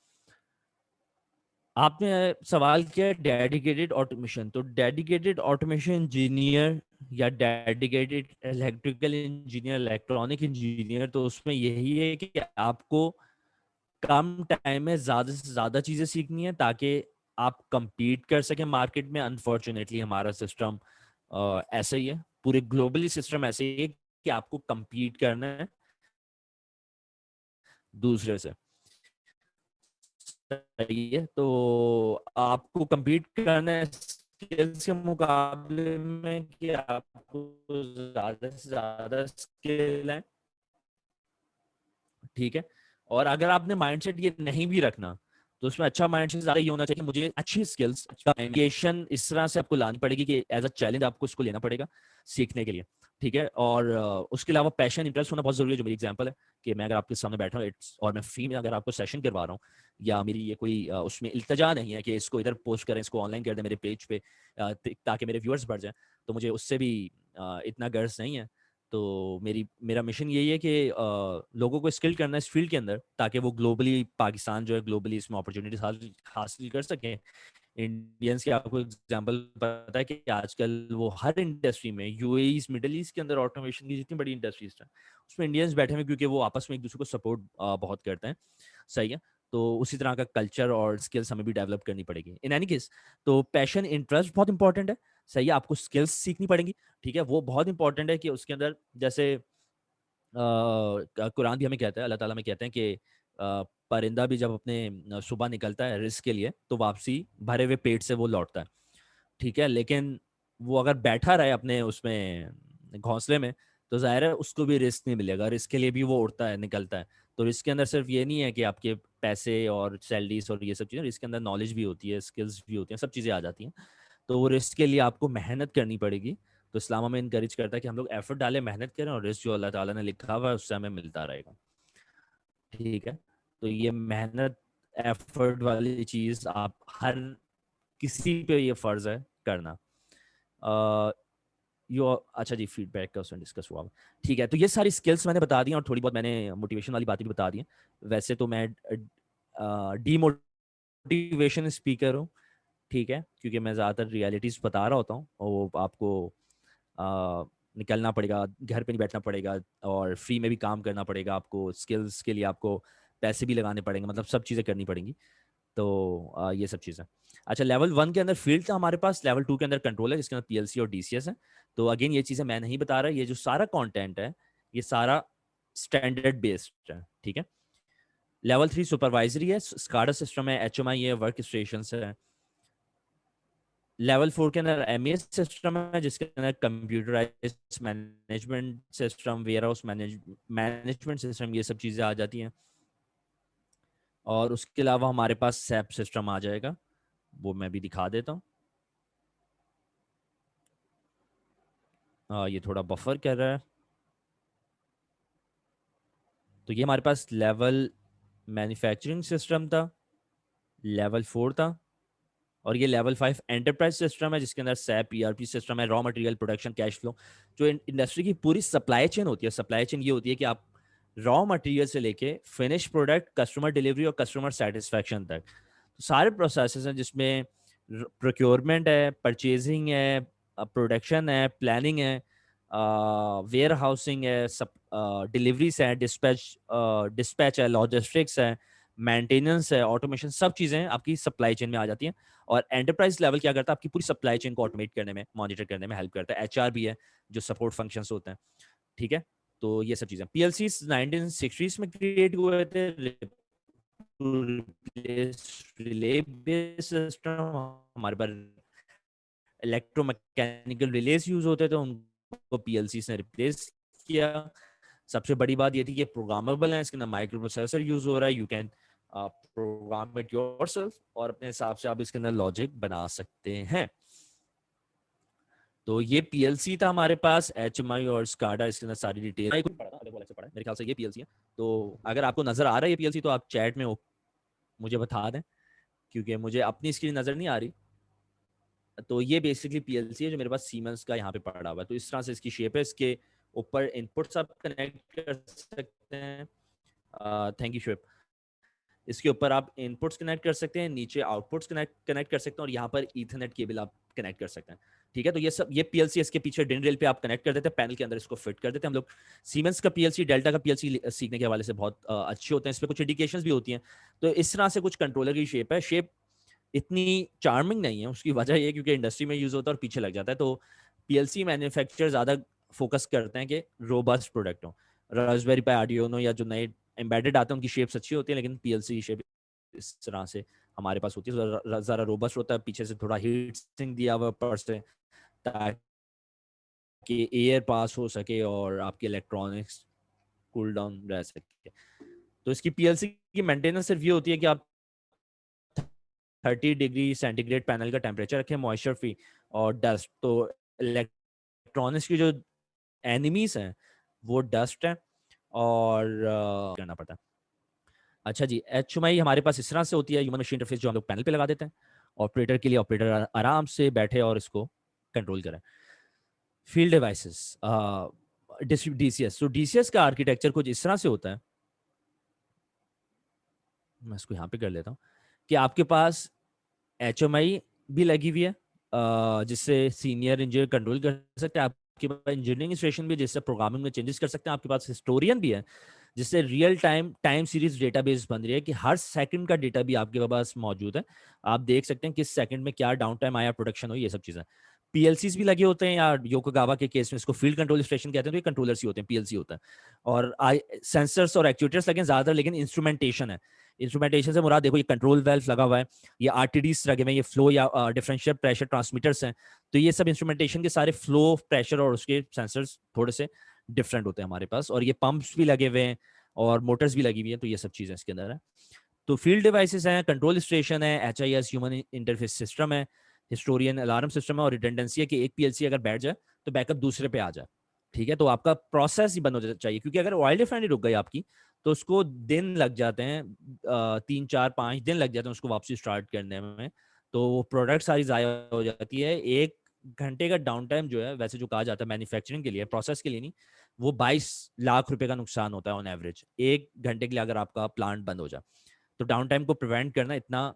आपने सवाल किया डेडिकेटेड ऑटोमेशन, तो डेडिकेटेड ऑटोमेशन इंजीनियर या dedicated electrical engineer, electronic engineer, तो उसमें यही है कि आपको कम टाइम में ज्यादा से ज्यादा चीजें सीखनी है ताकि आप compete कर सकें मार्केट में। अनफॉर्चुनेटली हमारा सिस्टम ऐसा ही है, पूरे ग्लोबली सिस्टम ऐसे ही है कि आपको compete करना है दूसरे से, सही है। तो आपको compete करना है स्किल्स के मुकाबले में कि आपको ज्यादा से ज्यादा स्किल है, ठीक है। और अगर आपने माइंडसेट ये नहीं भी रखना, तो उसमें अच्छा माइंडसेट ज्यादा ये होना चाहिए कि मुझे अच्छी स्किल्स, कम्युनिकेशन इस तरह से आपको लानी पड़ेगी कि एज अ चैलेंज आपको इसको लेना पड़ेगा सीखने के लिए, ठीक है। और उसके अलावा पैशन, इंटरेस्ट होना बहुत जरूरी है। जो मेरी एग्जांपल है कि मैं अगर आपके सामने बैठा हूँ और मैं फ्री में अगर आपको सेशन करवा रहा हूँ, या मेरी ये कोई उसमें इल्तजा नहीं है कि इसको इधर पोस्ट करें, इसको ऑनलाइन कर दें मेरे पेज पे ताकि मेरे व्यूअर्स बढ़ जाएं, तो मुझे उससे भी इतना गर्ज नहीं है। तो मेरा मिशन यही है कि लोगों को स्किल करना है इस फील्ड के अंदर, ताकि वो ग्लोबली, पाकिस्तान जो है ग्लोबली इसमें अपॉर्चुनिटीज हासिल कर सकें, इंडियंस के आपको एग्जांपल पता है कि आजकल वो हर इंडस्ट्री में, यूएई मिडिल ईस्ट के अंदर ऑटोमेशन की जितनी बड़ी इंडस्ट्रीज हैं उसमें इंडियंस बैठे हुए, क्योंकि वो आपस में एक दूसरे को सपोर्ट बहुत करते हैं। सही है। तो उसी तरह का कल्चर और स्किल्स हमें भी डेवलप करनी पड़ेगी इन एनी केस। तो पैशन इंटरेस्ट बहुत इंपॉर्टेंट है। सही है। आपको स्किल्स सीखनी पड़ेंगी। ठीक है। वो बहुत इंपॉर्टेंट है कि उसके अंदर जैसे कुरान भी हमें कहता है, अल्लाह ताला में कहते हैं कि परिंदा भी जब अपने सुबह निकलता है रिस्क के लिए तो वापसी भरे हुए पेट से वो लौटता है। ठीक है। लेकिन वो अगर बैठा रहे अपने उसमें घोंसले में तो जाहिर है उसको भी रिस्क नहीं मिलेगा। रिस्क के लिए भी वो उड़ता है, निकलता है। तो रिस्क के अंदर सिर्फ ये नहीं है कि आपके पैसे और सैलरीज और ये सब चीज़ें, रिस्क के अंदर नॉलेज भी होती है, स्किल्स भी होती हैं, सब चीज़ें आ जाती हैं। तो वो रिस्क के लिए आपको मेहनत करनी पड़ेगी। तो इस्लाम हमें इनकरेज करता है कि हम लोग एफर्ट डालें, मेहनत करें, और रिस्क जो अल्लाह ताला ने लिखा हुआ है उससे हमें मिलता रहेगा। ठीक है। तो ये मेहनत, एफर्ट वाली चीज़ आप हर किसी पे ये फ़र्ज़ है करना। यो अच्छा जी, फीडबैक का उसमें डिस्कस हुआ। ठीक है। तो ये सारी स्किल्स मैंने बता दी हैं और थोड़ी बहुत मैंने मोटिवेशन वाली बातें भी बता दी हैं। वैसे तो मैं डीमोटिवेशन स्पीकर हूँ। ठीक है। क्योंकि मैं ज़्यादातर रियलिटीज़ बता रहा होता हूँ और वो आपको आ, निकलना पड़ेगा, घर पे नहीं बैठना पड़ेगा, और फ्री में भी काम करना पड़ेगा आपको। स्किल्स के लिए आपको पैसे भी लगाने पड़ेंगे, मतलब सब चीज़ें करनी पड़ेंगी। तो ये सब चीज़ें। अच्छा, लेवल 1 के अंदर फील्ड था हमारे पास, लेवल 2 के अंदर कंट्रोल है जिसके अंदर पीएलसी और डीसीएस है। तो अगेन ये चीज़ें मैं नहीं बता रहा, ये जो सारा कंटेंट है ये सारा स्टैंडर्ड बेस्ड है। ठीक है। लेवल 3 सुपरवाइजरी है, स्काडा सिस्टम है, एचएमआई है, वर्क स्टेशन है। लेवल 4 के अंदर एमएस सिस्टम है जिसके अंदर computerised management system, warehouse management system, ये सब चीज़ें आ जाती हैं। और उसके अलावा हमारे पास सैप सिस्टम आ जाएगा, वो मैं भी दिखा देता हूँ। ये थोड़ा बफर कर रहा है। तो ये हमारे पास लेवल मैन्युफैक्चरिंग सिस्टम था, लेवल 4 था। और ये लेवल 5 एंटरप्राइज सिस्टम है जिसके अंदर सैप ईआरपी सिस्टम है, raw material, production, cash flow. जो इंडस्ट्री की पूरी सप्लाई चेन होती है, सप्लाई चेन ये होती है कि आप रॉ मटेरियल से लेके फिनिश प्रोडक्ट, कस्टमर डिलीवरी और कस्टमर सेटिस्फैक्शन तक तो सारे प्रोसेसेस हैं, जिसमें प्रोक्योरमेंट है, परचेजिंग है, प्रोडक्शन है, प्लानिंग है, वेयर हाउसिंग है, डिलीवरीज है, डिस्पैच है, लॉजिस्टिक्स है, मेंटेनेंस है, ऑटोमेशन, सब चीज़ें आपकी सप्लाई चेन में आ जाती हैं। और एंटरप्राइज लेवल क्या करता है, आपकी पूरी सप्लाई चेन को ऑटोमेट करने में, मॉनिटर करने में हेल्प करता है। एचआर भी है जो सपोर्ट फंक्शंस होते हैं। ठीक है। तो ये सब चीज़ें पीएलसी 1960s में क्रिएट हुए थे to replace relay based system. हमारे पास इलेक्ट्रोमैकेनिकल रिलेज यूज होते थे, उनको पीएलसी से रिप्लेस किया। सबसे बड़ी बात ये थी कि प्रोग्रामेबल है, इसके अंदर माइक्रो प्रोसेसर यूज हो रहा है, you can program it yourself और अपने हिसाब से आप इसके अंदर लॉजिक बना सकते हैं। तो ये पीएलसी था हमारे पास, एचएमआई और स्काडा, इसके अंदर सारी डिटेल मेरे ख्याल से ये पीएलसी है। तो अगर आपको नजर आ रहा है ये पीएलसी तो आप चैट में मुझे बता दें, क्योंकि मुझे अपनी स्क्रीन नजर नहीं आ रही। तो ये बेसिकली पीएलसी है जो मेरे पास सीमेंस का यहाँ पे पड़ा हुआ है। तो इस तरह से इसकी शेप है। इसके ऊपर इनपुट्स आप कनेक्ट कर सकते हैं। Thank U shape. इसके ऊपर आप इनपुट्स कनेक्ट कर सकते हैं, नीचे आउटपुट्स कनेक्ट कर सकते हैं, और यहाँ पर ईथरनेट केबल आप कनेक्ट कर सकते हैं। ठीक है। तो ये सब, ये पीएलसी इसके पीछे डिन रेल पे आप कनेक्ट कर देते हैं, पैनल के अंदर इसको फिट कर देते हैं हम लोग। सीमेंस का पीएलसी, डेल्टा का पीएलसी सीखने के हवाले से बहुत अच्छे होते हैं, इसमें कुछ इंडिकेशंस भी होती हैं। तो इस तरह से कुछ कंट्रोलर की शेप है। शेप इतनी चार्मिंग नहीं है, उसकी वजह ये क्योंकि इंडस्ट्री में यूज होता है और पीछे लग जाता है। तो पीएलसी मैन्युफैक्चरर ज्यादा फोकस करते हैं कि रोबस्ट प्रोडक्ट हो। रास्पबेरी पाई, आर्डिनो या जो नए एम्बेडेड आते हैं उनकी शेप्स अच्छी होती है, लेकिन पीएलसी की शेप इस तरह से हमारे पास होती है, ज़रा रोबस्ट होता है। पीछे से थोड़ा हीट सिंक दिया हुआ ऊपर से, ताकि एयर पास हो सके और आपके इलेक्ट्रॉनिक्स कूल डाउन रह सके। तो इसकी पीएलसी की मेंटेनेंस सिर्फ ये होती है कि आप 30 डिग्री सेंटीग्रेड पैनल का टेम्परेचर रखें, मॉइस्चर फ्री और डस्ट। तो इलेक्ट्रॉनिक्स की जो एनिमीज हैं वो डस्ट है और करना पड़ता है। अच्छा जी, एचएमआई हमारे पास इस तरह से होती है, ह्यूमन मशीन इंटरफेस, जो हम लोग पैनल पे लगा देते हैं। ऑपरेटर के लिए, ऑपरेटर आराम से बैठे और इसको कंट्रोल करें। Field devices, DCS. तो डीसीएस का आर्किटेक्चर कुछ इस तरह से होता है, मैं इसको यहाँ पे कर लेता हूँ, कि आपके पास HMI भी लगी हुई है, जिससे सीनियर इंजीनियर कंट्रोल कर सकते हैं। आपके पास इंजीनियरिंग स्टेशन भी है, जिससे प्रोग्रामिंग में चेंजेस कर सकते हैं। आपके पास हिस्टोरियन भी है, जिससे रियल टाइम सीरीज डेटाबेस बन रही है कि हर सेकंड का डेटा भी आपके पास मौजूद है। आप देख सकते हैं किस सेकंड में क्या डाउन टाइम आया, प्रोडक्शन हुई, ये सब चीज़ें। पीएलसीज भी लगे होते हैं, या योकोगावा के केस में इसको फील्ड कंट्रोल स्टेशन कहते हैं, तो ये कंट्रोलर्स ही होते हैं, पीएलसी होता है। और सेंसर्स और एक्चुएटर्स लगे ज़्यादातर, लेकिन इंस्ट्रूमेंटेशन है। इंस्ट्रूमेंटेशन से मुराद देखो, ये कंट्रोल वेल्व लगा हुआ है, ये आरटीडीज लगे हुए हैं, ये फ्लो या डिफरेंशियल प्रेशर ट्रांसमीटर्स हैं। तो ये सब इंस्ट्रूमेंटेशन के सारे फ्लो, प्रेशर और उसके सेंसर्स थोड़े से डिफरेंट होते हैं हमारे पास। और ये पंप्स भी लगे हुए हैं और मोटर्स भी लगी हुई हैं, तो ये सब चीज़ें इसके अंदर है। तो फील्ड डिवाइसेस हैं, कंट्रोल स्टेशन है, HIS ह्यूमन इंटरफेस सिस्टम है, हिस्टोरियन अलार्म सिस्टम है, और रिडंडेंसी है कि एक पीएलसी अगर बैठ जाए तो बैकअप दूसरे पे आ जाए। ठीक है, तो आपका प्रोसेस ही बंद हो जाना चाहिए, क्योंकि अगर ऑयल रिफाइनरी रुक गई आपकी तो उसको दिन लग जाते हैं, 3 4 5 दिन लग जाते हैं उसको वापसी स्टार्ट करने में। तो वो प्रोडक्ट सारी ज़ाया हो जाती है। 1 घंटे का डाउन टाइम जो है, वैसे जो कहा जाता है मैन्युफैक्चरिंग के लिए, प्रोसेस के लिए नहीं, वो 22 लाख रुपए का नुकसान होता है ऑन एवरेज 1 घंटे के लिए, अगर आपका प्लांट बंद हो जाए। तो डाउन टाइम को प्रिवेंट करना इतना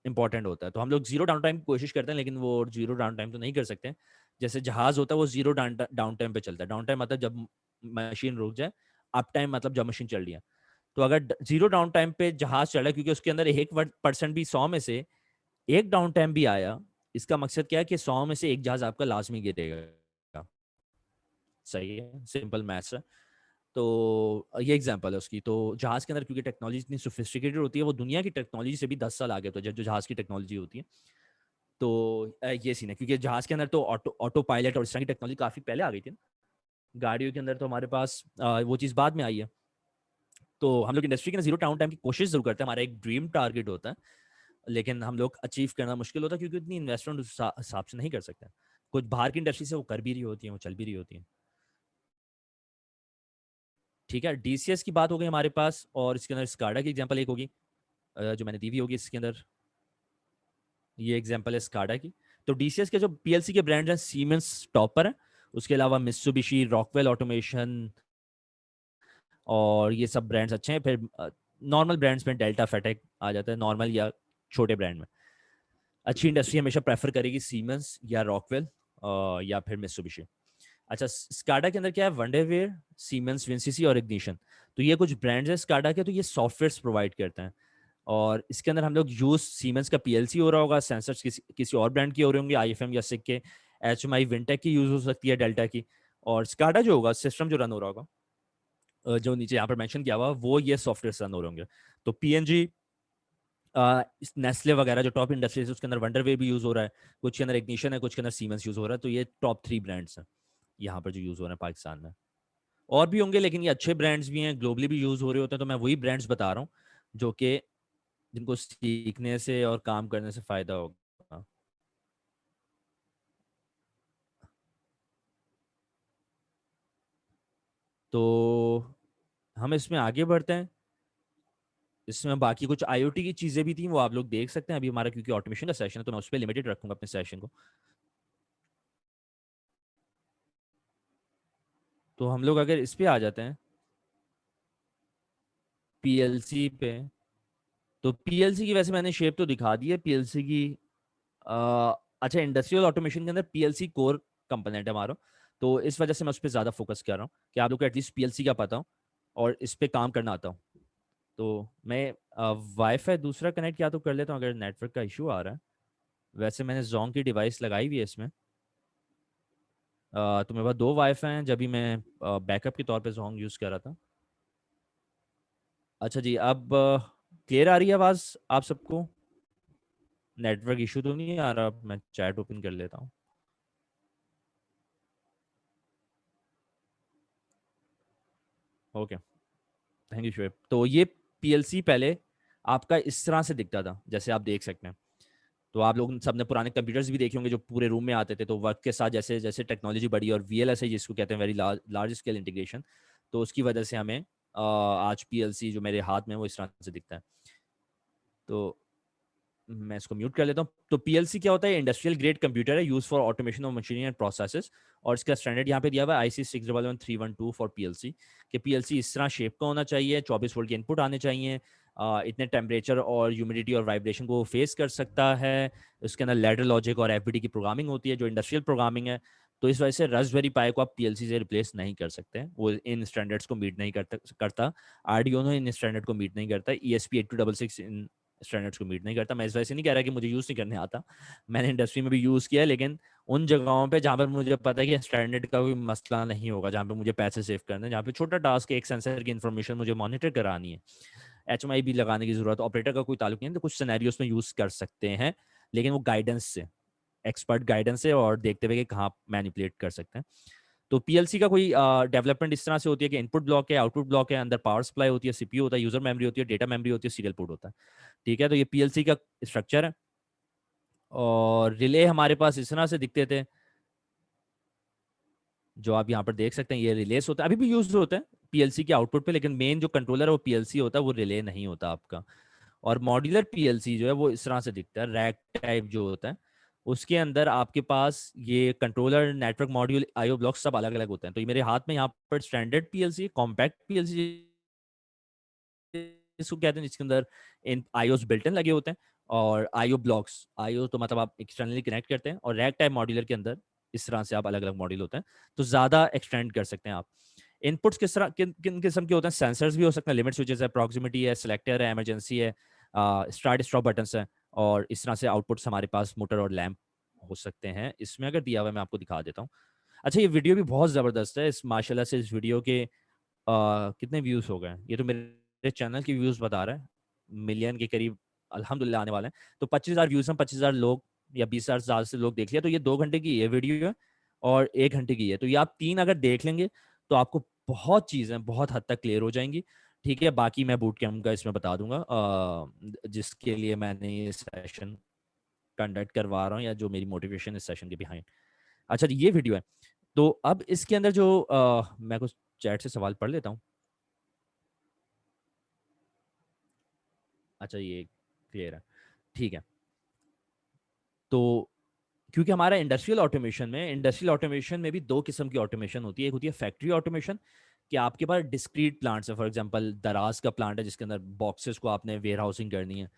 इंपॉर्टेंट होता है। तो हम लोग जीरो डाउन टाइम की कोशिश करते हैं, लेकिन वो जीरो डाउन टाइम तो नहीं कर सकते। जैसे जहाज होता है वो जीरो डाउन टाइम पे चलता है। डाउन टाइम मतलब जब मशीन रुक जाए, अप टाइम मतलब जब मशीन चल रही है। तो अगर जीरो डाउन टाइम पे जहाज चल रहा है, क्योंकि उसके अंदर 1% भी 100 में से एक डाउन टाइम भी आया, इसका मकसद क्या है कि 100 में से एक जहाज आपका लाजमी गिरेगा। सही है, सिंपल मैथ्स है। तो ये एग्जांपल है उसकी। तो जहाज के अंदर क्योंकि टेक्नोलॉजी इतनी सोफिस्टिकेटेड होती है, वो दुनिया की टेक्नोलॉजी से भी 10 साल आगे होता है, जो जहाज की टेक्नोलॉजी होती है। तो ये सीन है, क्योंकि जहाज के अंदर तो ऑटो पायलट और इस तरह की टेक्नोलॉजी काफी पहले आ गई थी ना। गाड़ियों के अंदर तो हमारे पास वो चीज़ बाद में आई है। तो हम लोग इंडस्ट्री के ना जीरो डाउन टाइम की कोशिश जरूर करते हैं, हमारा एक ड्रीम टारगेट होता है, लेकिन हम लोग अचीव करना मुश्किल होता है, क्योंकि इतनी इन्वेस्टमेंट उस हिसाब से नहीं कर सकते। कुछ बाहर की इंडस्ट्री से वो कर भी रही होती है, वो चल भी रही होती है। ठीक है, DCS की बात हो गई हमारे पास, और इसके अंदर स्काडा की एग्जांपल एक होगी, जो मैंने दी हुई होगी इसके अंदर। ये एग्जांपल है स्काडा की। तो DCS के जो PLC के ब्रांड हैं, सीमेंस टॉप पर है, उसके अलावा मित्सुबिशी, रॉकवेल ऑटोमेशन, और ये सब ब्रांड्स अच्छे हैं। फिर नॉर्मल ब्रांड्स में डेल्टा फेटेक आ जाता है, नॉर्मल या छोटे ब्रांड में। अच्छी इंडस्ट्री हमेशा प्रेफर करेगी सीमेंस या रॉकवेल या फिर मित्सुबिशी। अच्छा, स्काडा के अंदर क्या है, वंडरवेयर, सीमेंस, विंसीसी और इग्निशन। तो ये कुछ ब्रांड्स हैं स्काडा के, तो ये सॉफ्टवेयर प्रोवाइड करते हैं। और इसके अंदर हम लोग यूज सीमेंस का PLC हो रहा होगा, सेंसर्स किसी और ब्रांड के हो रहे होंगे, IFM या सिक के, HMI विंटेक की यूज हो सकती है, डेल्टा की। और स्काडा जो होगा, सिस्टम जो रन हो रहा होगा, जो नीचे यहाँ पर मेंशन किया हुआ, वो ये सॉफ्टवेयर रन हो रहे होंगे। तो PNG, नेस्ले वगैरह जो टॉप इंडस्ट्रीज है, उसके अंदर वंडरवेयर भी यूज हो रहा है, कुछ के अंदर इग्निशन है, कुछ के अंदर सीमेंस यूज हो रहा है। तो ये टॉप 3 ब्रांड्स हैं यहाँ पर जो यूज हो रहे हैं पाकिस्तान में। और भी होंगे, लेकिन ये अच्छे ब्रांड्स भी हैं, ग्लोबली भी यूज हो रहे होते हैं। तो मैं वही ब्रांड्स बता रहा हूँ जो कि जिनको सीखने से और काम करने से फायदा होगा। तो हम इसमें आगे बढ़ते हैं। इसमें बाकी कुछ IoT की चीजें भी थी, वो आप लोग देख सकते हैं। अभी हमारा क्योंकि ऑटोमेशन का सेशन है, तो मैं उस पर लिमिटेड रखूंगा अपने सेशन को। तो हम लोग अगर इस पे आ जाते हैं, PLC पे, तो PLC की वैसे मैंने शेप तो दिखा दी है PLC की। अच्छा, इंडस्ट्रियल ऑटोमेशन के अंदर PLC कोर कंपोनेंट है हमारा, तो इस वजह से मैं उस पर ज़्यादा फोकस कर रहा हूँ कि आप लोग को एटलीस्ट PLC का पता हो और इस पे काम करना आता हो। तो मैं वाईफाई दूसरा कनेक्ट क्या तो कर लेता हूँ अगर नेटवर्क का इशू आ रहा है। वैसे मैंने जोंग की डिवाइस लगाई हुई है इसमें। तो मेरे पास 2 वाईफाई हैं, जब भी मैं बैकअप के तौर पे जोंग यूज़ कर रहा था। अच्छा जी, अब क्लियर आ रही है आवाज़ आप सबको? नेटवर्क इशू तो नहीं आ रहा? मैं चैट ओपन कर लेता हूँ। Okay, thank you Shoaib. तो ये PLC पहले आपका इस तरह से दिखता था, जैसे आप देख सकते हैं। तो आप लोग सबने पुराने कंप्यूटर्स भी देखे होंगे जो पूरे रूम में आते थे। तो वक्त के साथ जैसे जैसे टेक्नोलॉजी बढ़ी, और VLSI जिसको कहते हैं वेरी लार्ज स्केल इंटीग्रेशन, तो उसकी वजह से हमें आज PLC जो मेरे हाथ में है वो इस तरह से दिखता है। तो मैं इसको म्यूट कर लेता हूँ। तो PLC क्या होता है? इंडस्ट्रियल ग्रेड कंप्यूटर है, use for automation of machinery and processes. और इसका स्टैंडर्ड यहाँ पे दिया हुआ है IC 6111312 फॉर PLC। कि PLC इस तरह शेप का होना चाहिए, 24 वोल्ट के इनपुट आने चाहिए, इतने टेम्परेचर और ह्यूमिडिटी और वाइब्रेशन को फेस कर सकता है। उसके अंदर लैडर लॉजिक और एफबीडी की प्रोग्रामिंग होती है जो इंडस्ट्रियल प्रोग्रामिंग है। तो इस वजह से रास्पबेरी पाई को आप पीएलसी से रिप्लेस नहीं कर सकते हैं, वो इन स्टैंडर्ड्स को मीट नहीं करता। आर्डिनो इन स्टैंडर्ड को मीट नहीं करता, ESP8266 इन स्टैंडर्ड्स को मीट नहीं करता। मैं इस वजह से नहीं कह रहा कि मुझे यूज़ नहीं करने आता, मैंने इंडस्ट्री में भी यूज़ किया है, लेकिन उन जगहों पे जहाँ पर मुझे पता है कि स्टैंडर्ड का कोई मसला नहीं होगा, जहाँ पे मुझे पैसे सेव करने हैं, जहाँ पे छोटा टास्क है, एक सेंसर की इन्फॉर्मेशन मुझे मॉनिटर करानी है, HMI भी लगाने की जरूरत, ऑपरेटर का कोई ताल्लुक नहीं है, तो कुछ सिनेरियोस में यूज़ कर सकते हैं, लेकिन वो गाइडेंस से, एक्सपर्ट गाइडेंस से और देखते हुए कि कहाँ मैनिपुलेट कर सकते हैं। तो पीएलसी का कोई डेवलपमेंट इस तरह से होती है कि इनपुट ब्लॉक है, आउटपुट ब्लॉक है, अंदर पावर सप्लाई होती है, सीपीयू होता है, यूजर मेमोरी होती है, डेटा मेमोरी होती है, सीरियल पोर्ट होता है। ठीक है, तो ये पीएलसी का स्ट्रक्चर है। और रिले हमारे पास इस तरह से दिखते थे, जो आप यहाँ पर देख सकते हैं, ये रिलेस होता है, अभी भी यूज होता है पीएलसी के आउटपुट पे, लेकिन मेन जो कंट्रोलर है वो पीएलसी होता है, वो रिले नहीं होता आपका। और मॉड्यूलर पीएलसी जो है वो इस तरह से दिखता है, रैक टाइप जो होता है, उसके अंदर आपके पास ये controller, network module, IO block सब अलग अलग होते हैं। तो ये मेरे हाथ में यहाँ पर स्टैंडर्ड पीएलसी, कॉम्पैक्ट पीएलसी इसको कहते हैं, जिसके अंदर इन आईओस बिल्ट इन लगे होते हैं, और आईओ ब्लॉक्स, आईओ तो मतलब आप एक्सटर्नली कनेक्ट करते हैं, और रैक टाइप मॉड्यूलर के अंदर इस तरह से आप अलग अलग मॉड्यूल होते हैं, तो ज्यादा एक्सटेंड कर सकते हैं आप। इनपुट्स किस तरह किन किन किस्म के होते हैं, सेंसर्स भी हो सकते हैं, लिमिट स्विचेस है, प्रॉक्सिमिटी है, सेलेक्टर है, इमरजेंसी है, स्टार्ट स्टॉप बटन्स है, और इस तरह से आउटपुट्स हमारे पास मोटर और लैंप हो सकते हैं। इसमें अगर दिया हुआ है मैं आपको दिखा देता हूँ। अच्छा, ये वीडियो भी बहुत ज़बरदस्त है, इस माशाल्लाह से इस वीडियो के कितने व्यूज़ हो गए हैं, ये तो मेरे चैनल के व्यूज़ बता रहा है, मिलियन के करीब अल्हम्दुलिल्लाह आने वाले हैं। तो 25,000 व्यूज़ हैं, 25,000 लोग या 20,000 ज़्यादा से लोग देख लिया, तो ये 2 घंटे की ये वीडियो है और 1 घंटे की है। तो ये आप 3 अगर देख लेंगे तो आपको बहुत चीज़ें बहुत हद तक क्लियर हो जाएँगी। ठीक है, बाकी मैं बूट कैंप का इसमें बता दूँगा, जिसके लिए मैंने ये सेशन कंडक्ट करवा रहा हूँ, या जो मेरी मोटिवेशन इस सेशन के बिहाइंड। अच्छा, ये वीडियो है। तो अब इसके अंदर जो मैं कुछ चैट से सवाल पढ़ लेता हूँ। अच्छा, ये क्लियर है, ठीक है। तो क्योंकि हमारा इंडस्ट्रियल ऑटोमेशन में भी 2 किस्म की ऑटोमेशन होती है। एक होती है फैक्ट्री ऑटोमेशन, कि आपके पास डिस्क्रीट प्लांट्स है, फॉर एग्जांपल दराज का प्लांट है जिसके अंदर बॉक्सेस को आपने वेयर हाउसिंग करनी है,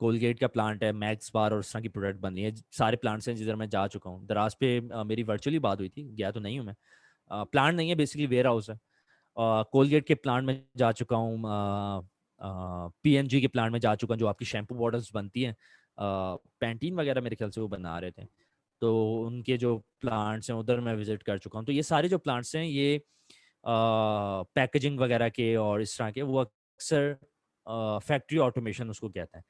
कोलगेट का प्लांट है, मैक्स बार और उस तरह की प्रोडक्ट बननी है, सारे प्लांट्स हैं जिधर मैं जा चुका हूँ। दराज पे मेरी वर्चुअली बात हुई थी, गया तो नहीं हूँ मैं, प्लांट नहीं है, बेसिकली वेयर हाउस है। कोलगेट के प्लांट में जा चुका हूँ, PNG के प्लांट में जा चुका हूँ, जो आपकी शैम्पू बॉटल्स बनती हैं, पैंटीन वगैरह मेरे ख्याल से वो बना रहे थे, तो उनके जो प्लांट्स हैं उधर मैं विजिट कर चुका हूँ। तो ये सारे जो प्लांट्स हैं ये पैकेजिंग वगैरह के और इस तरह के, वो अक्सर फैक्ट्री ऑटोमेशन उसको कहते हैं।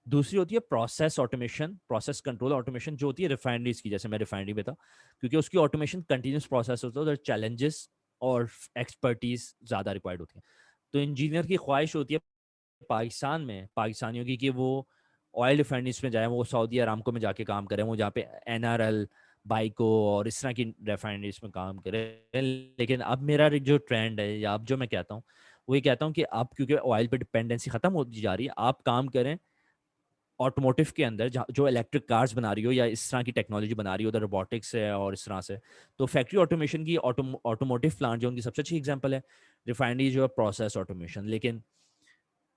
दूसरी होती है process automation, process control automation, जो होती है रिफाइनरीज की, जैसे मैं रिफाइनरी में था, क्योंकि उसकी ऑटोमेशन कंटिन्यूस प्रोसेस होता है, उधर चैलेंजेस और एक्सपर्टीज ज़्यादा रिक्वायर्ड होती है। तो इंजीनियर की ख्वाहिश होती है पाकिस्तान में, पाकिस्तानियों की, कि वो ऑयल रिफाइनरीज में जाए, वो सऊदी अरामको में जाके काम करें, वो जहाँ पे NRL, बाइको और इस तरह की रिफाइनरीज में काम करें। लेकिन अब मेरा जो ट्रेंड है, या अब जो मैं कहता हूँ, वो ये कहता हूँ कि अब क्योंकि ऑयल पे डिपेंडेंसी खत्म होती जा रही है, आप काम करें ऑटोमोटिव के अंदर, जो इलेक्ट्रिक कार्स बना रही हो या इस तरह की टेक्नोलॉजी बना रही हो, उधर रोबोटिक्स है और इस तरह से। तो फैक्ट्री ऑटोमेशन की ऑटोमोटिव प्लांट जो उनकी सबसे अच्छी एग्जांपल है, रिफाइनरी जो है प्रोसेस ऑटोमेशन। लेकिन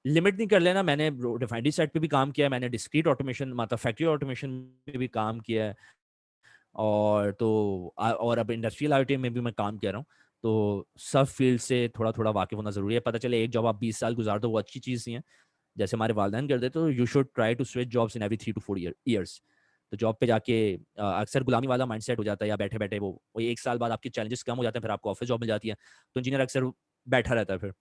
लिमिट नहीं कर लेना, मैंने रिफाइनरी साइड पे भी काम किया है, मैंने डिस्क्रीट ऑटोमेशन मतलब फैक्ट्री ऑटोमेशन में भी काम किया है, और तो और अब इंडस्ट्रियल IoT में भी मैं काम कर रहा हूँ। तो सब फील्ड से थोड़ा थोड़ा वाकिफ होना जरूरी है। पता चले एक जॉब आप 20 साल गुजार दो, वो अच्छी चीज़ नहीं है, जैसे हमारे वालदैन करते, तो you should try to switch jobs in every 3 to 4 years। तो जॉब पे जाके अक्सर गुलामी वाला माइंडसेट हो जाता है, या बैठे बैठे वो 1 साल बाद आपके चैलेंजेस कम हो जाते हैं, फिर आपको ऑफिस जॉब मिल जाती है, तो इंजीनियर अक्सर बैठा रहता है। फिर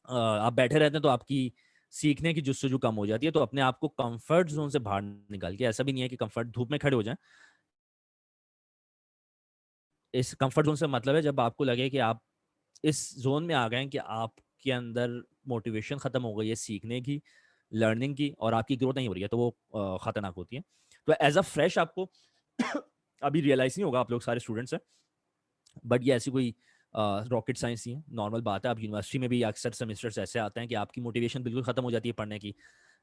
आप बैठे रहते हैं तो आपकी सीखने की जुस्सुजू कम हो जाती है। तो अपने आप को कंफर्ट जोन से बाहर निकाल के, ऐसा भी नहीं है कि कंफर्ट धूप में खड़े हो जाएं, इस कंफर्ट जोन से मतलब है जब आपको लगे कि आप इस जोन में आ गए हैं, कि आपके अंदर मोटिवेशन खत्म हो गई है सीखने की, लर्निंग की, और आपकी ग्रोथ नहीं हो रही है, तो वो खतरनाक होती है। तो एज अ फ्रेश आपको अभी रियलाइज नहीं होगा, आप लोग सारे स्टूडेंट्स हैं, बट ये ऐसी कोई रॉकेट साइंस नहीं है, नॉर्मल बात है। आप यूनिवर्सिटी में भी अक्सर सेमेस्टर्स ऐसे आते हैं कि आपकी मोटिवेशन बिल्कुल खत्म हो जाती है पढ़ने की।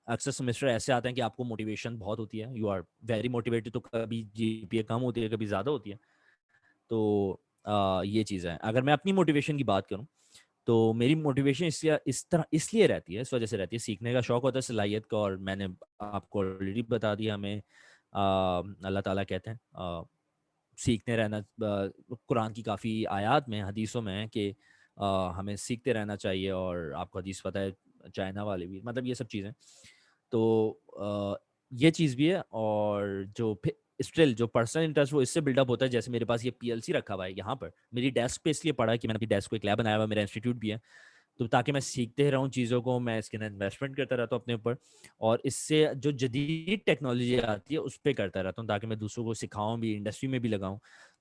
अक्सर सेमेस्टर ऐसे आते हैं कि आपको मोटिवेशन बहुत होती है, यू आर वेरी मोटिवेटेड, तो कभी GPA कम होती है, कभी ज़्यादा होती है। तो ये चीज़ है। अगर मैं अपनी मोटिवेशन की बात करूँ, तो मेरी मोटिवेशन इसलिए रहती है, इस वजह से रहती है, सीखने का शौक होता है, सलाहियत का। और मैंने आपको ऑलरेडी बता दिया, हमें अल्लाह ताला कहते हैं सीखते रहना। कुरान की काफ़ी आयत में, हदीसों में है कि हमें सीखते रहना चाहिए। और आपको हदीस पता है, चाइना वाले भी, मतलब ये सब चीज़ें। तो ये चीज़ भी है। और जो फिर स्टिल जो पर्सनल इंटरेस्ट वो इससे बिल्डअप होता है, जैसे मेरे पास ये पीएलसी रखा हुआ है यहाँ पर मेरी डेस्क पे, इसलिए पड़ा है कि मैंने अपनी डेस्क को एक लैब बनाया हुआ है, मेरा इंस्टीट्यूट भी है। तो ताकि मैं सीखते रहूँ चीज़ों को, मैं इसके अंदर इन्वेस्टमेंट करता रहता हूँ अपने ऊपर, और इससे जो जदीद टेक्नोलॉजी आती है उस पे करता रहता हूँ, ताकि मैं दूसरों को सिखाऊं भी, इंडस्ट्री में भी लगाऊं।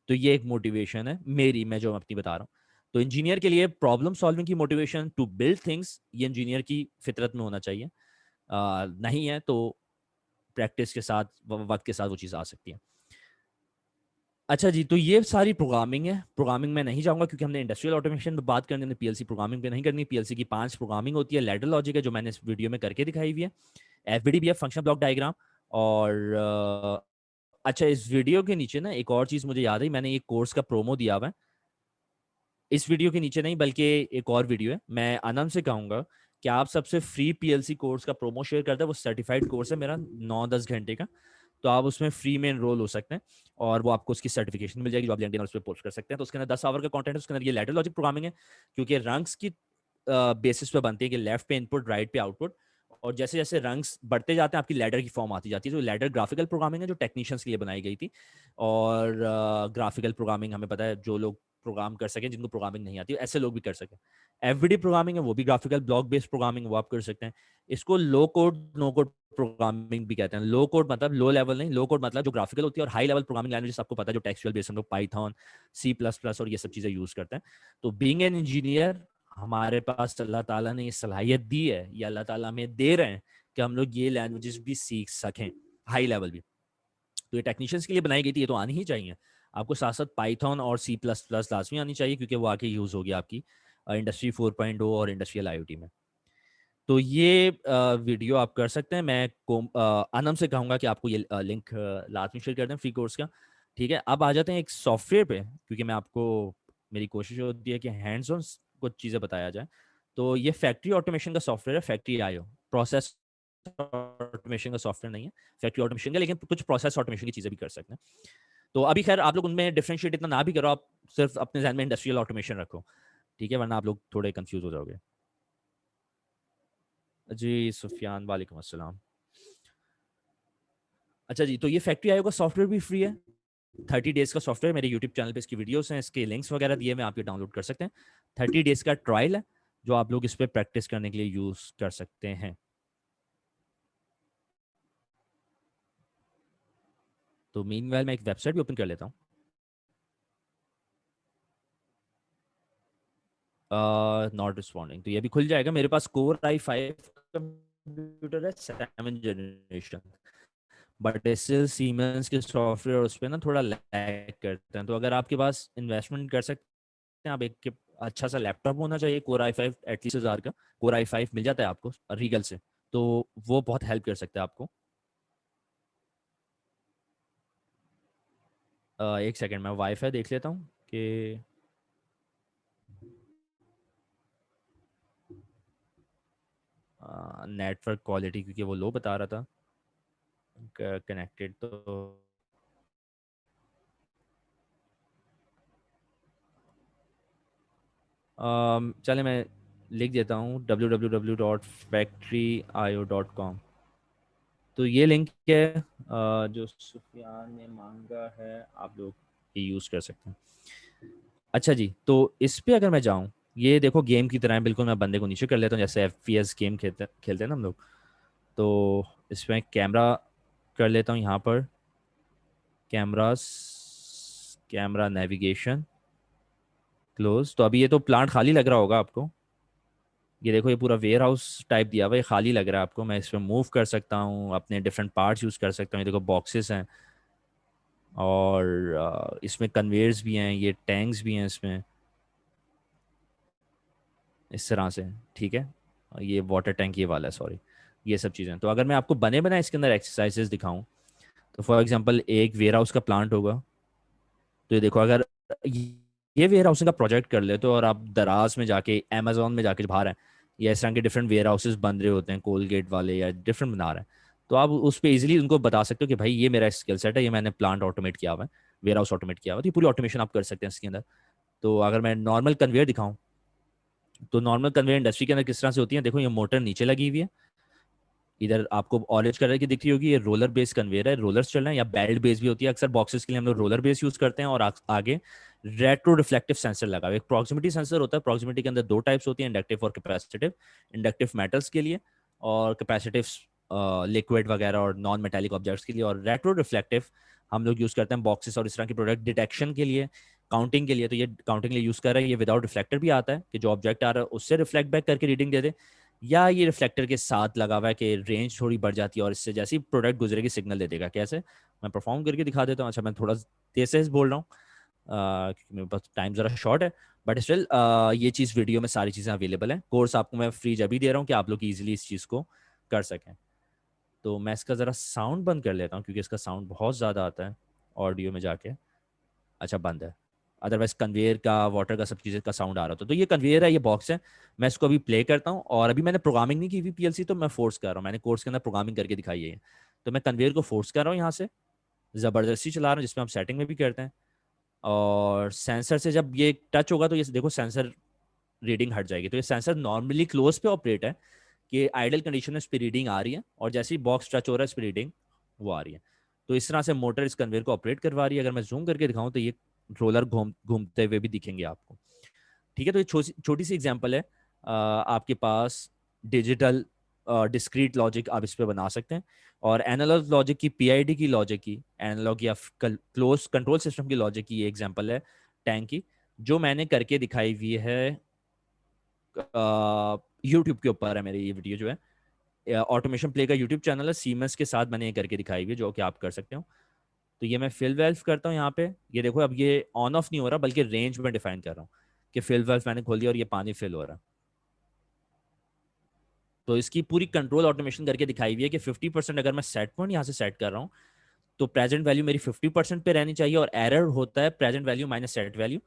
तो ये एक मोटिवेशन है मेरी, मैं जो अपनी बता रहा हूँ। तो इंजीनियर के लिए प्रॉब्लम सॉल्विंग की मोटिवेशन टू बिल्ड थिंग्स, ये इंजीनियर की फितरत में होना चाहिए। नहीं है तो प्रैक्टिस के साथ, वक्त के साथ वो चीज़ आ सकती है। अच्छा जी, तो ये सारी प्रोग्रामिंग है। प्रोग्रामिंग में नहीं जाऊंगा क्योंकि हमने इंडस्ट्रियल ऑटोमेशन में बात करनी है, पीएलसी प्रोग्रामिंग पे नहीं करनी। पीएलसी की 5 प्रोग्रामिंग होती है। लैडर लॉजिक है जो मैंने इस वीडियो में करके दिखाई हुई है। एफबीडी भी है, फंक्शन ब्लॉक डायग्राम। और अच्छा, इस वीडियो के नीचे ना एक और चीज़ मुझे याद है, मैंने एक कोर्स का प्रोमो दिया हुआ है। इस वीडियो के नीचे नहीं, बल्कि एक और वीडियो है। मैं आनंद से कहूँगा कि आप सबसे फ्री पीएलसी कोर्स का प्रोमो शेयर करते हैं। वो सर्टिफाइड कोर्स है मेरा, 9-10 घंटे का। तो आप उसमें फ्री में एनरोल हो सकते हैं, और वो आपको उसकी सर्टिफिकेशन मिल जाएगी जो आप लिंक्डइन और उस पर पोस्ट कर सकते हैं। तो उसके अंदर 10 आवर का कंटेंट है। उसके अंदर ये लैडर लॉजिक प्रोग्रामिंग है, क्योंकि रंग्स की बेसिस पे बनती है कि लेफ्ट पे इनपुट, राइट पे आउटपुट। और जैसे जैसे रंग्स बढ़ते जाते हैं, आपकी लैडर की फॉर्म आती जाती है। तो लैडर ग्राफिकल प्रोग्रामिंग है जो टेक्नीशियंस के लिए बनाई गई थी। और ग्राफिकल प्रोग्रामिंग हमें पता है, जो लोग प्रोग्राम कर सकें, जिनको प्रोग्रामिंग नहीं आती, ऐसे लोग भी कर सकें। एफबीडी प्रोग्रामिंग है, वो भी ग्राफिकल ब्लॉक बेस्ड प्रोग्रामिंग, वो आप कर सकते हैं। इसको लो कोड नो कोड प्रोग्रामिंग भी कहते हैं। लो कोड मतलब लो लेवल नहीं, लो कोड मतलब जो ग्राफिकल होती है। और हाई लेवल प्रोग्रामिंग लैंग्वेजेस आपको पता है जो टेक्सचुअल बेस्ड, हम लोग पाइथन, सी प्लस प्लस और ये सब चीज़ें यूज़ करते हैं। तो बीइंग एन इंजीनियर, हमारे पास अल्लाह ताला ने ये सलाहियत दी है, या अल्लाह ताला हमें दे रहे हैं कि हम लोग ये लैंग्वेजेस भी सीख सकें, हाई लेवल भी। तो ये टेक्नीशियंस के लिए बनाई गई थी, ये तो आनी ही चाहिए। आपको साथ साथ पाइथन और सी प्लस प्लस लाजमी आनी चाहिए, क्योंकि वो आके यूज़ होगी आपकी इंडस्ट्री 4.0 और इंडस्ट्रियल आईओटी में। तो ये वीडियो आप कर सकते हैं। मैं अनम से कहूँगा कि आपको ये लिंक लाजमी शेयर कर दें फ्री कोर्स का। ठीक है, अब आ जाते हैं एक सॉफ्टवेयर पे, क्योंकि मैं आपको, मेरी कोशिश होती है कि हैंड्स ऑन कुछ चीज़ें बताया जाए। तो ये फैक्ट्री ऑटोमेशन का सॉफ्टवेयर है, फैक्ट्री आईओ। प्रोसेस ऑटोमेशन का सॉफ्टवेयर नहीं है, फैक्ट्री ऑटोमेशन का, लेकिन कुछ प्रोसेस ऑटोमेशन की चीज़ें भी कर सकते हैं। तो अभी खैर आप लोग उनमें डिफ्रेंशिएट इतना ना भी करो, आप सिर्फ अपने जहन में इंडस्ट्रियल ऑटोमेशन रखो। ठीक है, वरना आप लोग थोड़े कंफ्यूज हो जाओगे। जी सुफियान, वालेकुम अस्सलाम। अच्छा जी, तो ये फैक्ट्री आईओ का सॉफ्टवेयर भी फ्री है। 30 डेज का सॉफ्टवेयर, मेरे यूट्यूब चैनल पे इसकी वीडियोस हैं, इसके लिंक्स वगैरह दिए मैं, आप ये डाउनलोड कर सकते हैं। 30 डेज का ट्रायल है जो आप लोग इस पर प्रैक्टिस करने के लिए यूज कर सकते हैं। तो मीनवाइल मैं एक वेबसाइट भी ओपन कर लेता हूँ। नॉट रिस्पॉन्डिंग, तो ये भी खुल जाएगा। मेरे पास कोर i5 कंप्यूटर है, 7 जनरेशन। बट स्टिल सीमेंस के सॉफ्टवेयर उस पर ना थोड़ा लैग करते हैं। तो अगर आपके पास इन्वेस्टमेंट कर सकते हैं आप, एक अच्छा सा लैपटॉप होना चाहिए, कोर i5 एटलीस्ट 1000 का। कोर i5 मिल जाता है आपको रीगल से, तो वो बहुत हेल्प कर सकता है आपको। एक सेकंड, मैं वाईफाई देख लेता हूँ कि नेटवर्क क्वालिटी, क्योंकि वो लो बता रहा था कनेक्टेड। तो चले मैं लिख देता हूँ www.factoryio.com। तो ये लिंक है जो सुफियान ने मांगा है, आप लोग ये यूज़ कर सकते हैं। अच्छा जी, तो इस पे अगर मैं जाऊँ, ये देखो गेम की तरह है बिल्कुल। मैं बंदे को नीचे कर लेता हूँ, जैसे FPS गेम खेलते खेलते हैं ना हम लोग। तो इसमें कैमरा कर लेता हूँ यहाँ पर, कैमरास, कैमरा नेविगेशन, क्लोज। तो अभी ये तो प्लांट खाली लग रहा होगा आपको। ये देखो, ये पूरा वेयर हाउस टाइप दिया हुआ है, ये खाली लग रहा है आपको। मैं इसमें मूव कर सकता हूँ, अपने डिफरेंट पार्ट्स यूज़ कर सकता हूँ। ये देखो बॉक्सेस हैं, और इसमें कन्वेयर्स भी हैं, ये टैंक्स भी हैं इसमें, इस तरह से। ठीक है, और ये वाटर टैंक ये वाला है, सॉरी। ये सब चीज़ें, तो अगर मैं आपको बने बनाए इसके अंदर एक्सरसाइजेस दिखाऊं, तो फॉर एग्जांपल एक वेयर हाउस का प्लांट होगा। तो ये देखो, अगर ये वेयर हाउसिंग का प्रोजेक्ट कर लेते हो और आप दराज में जाके अमेजोन में जाके बाहर हैं या इस तरह के डिफरेंट वेयर हाउसेज बन रहे होते हैं, कोलगेट वाले या डिफरेंट बना रहे हैं, तो आप उस पर इजीली उनको बता सकते हो कि भाई ये मेरा स्किल सेट है, ये मैंने प्लांट ऑटोमेट किया हुआ है, वेयर हाउस ऑटोमेट किया हुआ है, तो ये पूरी ऑटोमेशन आप कर सकते हैं इसके अंदर। तो अगर मैं नॉर्मल कन्वेयर दिखाऊं, तो नॉर्मल कन्वेयर इंडस्ट्री के अंदर किस तरह से होती है, देखो ये मोटर नीचे लगी हुई है, इधर आपको ऑरेंज कलर की दिख रही होगी, ये रोलर बेस कन्वेयर है, रोलर्स चल रहे हैं, या बेल्ट बेस भी होती है, अक्सर बॉक्सेस के लिए हम लोग रोलर बेस यूज करते हैं, और आगे रेट्रो रिफ्लेक्टिव सेंसर लगा हुआ है। एक प्रॉक्सिमिटी सेंसर होता है, प्रॉक्सिमिटी के अंदर दो टाइप्स होती है, इंडक्टिव और कैपेसिटिव। इंडक्टिव मेटल्स के लिए और कैपेसिटिव लिक्विड वगैरह और नॉन मेटेलिक ऑब्जेक्ट्स के लिए, और रेट्रो रिफ्लेक्टिव हम लोग यूज करते हैं बॉक्सेस और इस तरह के प्रोडक्ट डिटेक्शन के लिए, काउंटिंग के लिए। तो ये काउंटिंग के लिए यूज कर रहा है, ये विदाउट रिफ्लेक्टर भी आता है कि जो ऑब्जेक्ट आ रहा है उससे रिफ्लेक्ट बैक करके रीडिंग दे दे, या ये रिफ्लेक्टर के साथ लगा हुआ है कि रेंज थोड़ी बढ़ जाती है और इससे जैसे ही प्रोडक्ट गुजरेगी सिग्नल दे देगा। कैसे, मैं परफॉर्म करके दिखा देता हूँ। अच्छा, मैं थोड़ा तेज से बोल रहा हूँ क्योंकि मेरे पास टाइम ज़रा शॉर्ट है, बट स्टिल ये चीज़ वीडियो में सारी चीज़ें अवेलेबल हैं। कोर्स आपको मैं फ्री जब भी दे रहा हूँ कि आप लोग ईजिली इस चीज़ को कर सकें। तो मैं इसका ज़रा साउंड बंद कर लेता हूँ क्योंकि इसका साउंड बहुत ज़्यादा आता है ऑडियो में जाके। अच्छा, बंद है। अदरवाइज कन्वेयर का, वाटर का, सब चीज़ें का साउंड आ रहा था। तो ये कन्वेयर है, ये बॉक्स है, मैं इसको अभी प्ले करता हूँ। और अभी मैंने प्रोग्रामिंग नहीं की हुई पीएलसी, तो मैं फोर्स कर रहा हूँ, मैंने कोर्स के अंदर प्रोग्रामिंग करके दिखाई है। तो मैं कन्वेयर को फोर्स कर रहा हूँ यहाँ से, ज़बरदस्ती चला रहा हूँ, जिसमें हम सेटिंग में भी करते हैं। और सेंसर से जब ये टच होगा तो ये देखो सेंसर रीडिंग हट जाएगी। तो ये सेंसर नॉर्मली क्लोज पे ऑपरेट है कि आइडल कंडीशन में इस पर रीडिंग आ रही है, और जैसे ही बॉक्स टच हो रहा है इस पर रीडिंग वो आ रही है। तो इस तरह से मोटर इस कन्वेयर को ऑपरेट करवा रही है। अगर मैं जूम करके दिखाऊं तो ये रोलर घूमते हुए भी दिखेंगे आपको। ठीक है, तो ये छोटी सी एग्जांपल है। आपके पास डिजिटल डिस्क्रीट लॉजिक आप इस पे बना सकते हैं, और एनालॉग लॉजिक की, पीआईडी की लॉजिक की, एनालॉग या क्लोज कंट्रोल सिस्टम की लॉजिक की ये एग्जांपल है टैंक की, जो मैंने करके दिखाई हुई है। यूट्यूब के ऊपर है मेरी ये वीडियो जो है, ऑटोमेशन प्ले का यूट्यूब चैनल है, सीमेंस के साथ मैंने ये करके दिखाई हुई है, जो कि आप कर सकते हो। तो ये मैं फिल वेल्व करता हूँ यहाँ पे, ये देखो अब ये ऑन ऑफ नहीं हो रहा बल्कि रेंज में डिफाइन कर रहा हूँ कि फिल वेल्व मैंने खोल दिया और ये पानी फिल हो रहा है। तो इसकी पूरी कंट्रोल ऑटोमेशन करके दिखाई हुई है कि 50% अगर मैं सेट पॉइंट यहाँ से सेट कर रहा हूँ तो प्रेजेंट वैल्यू मेरी 50% पे रहनी चाहिए, और एरर होता है present value minus set value,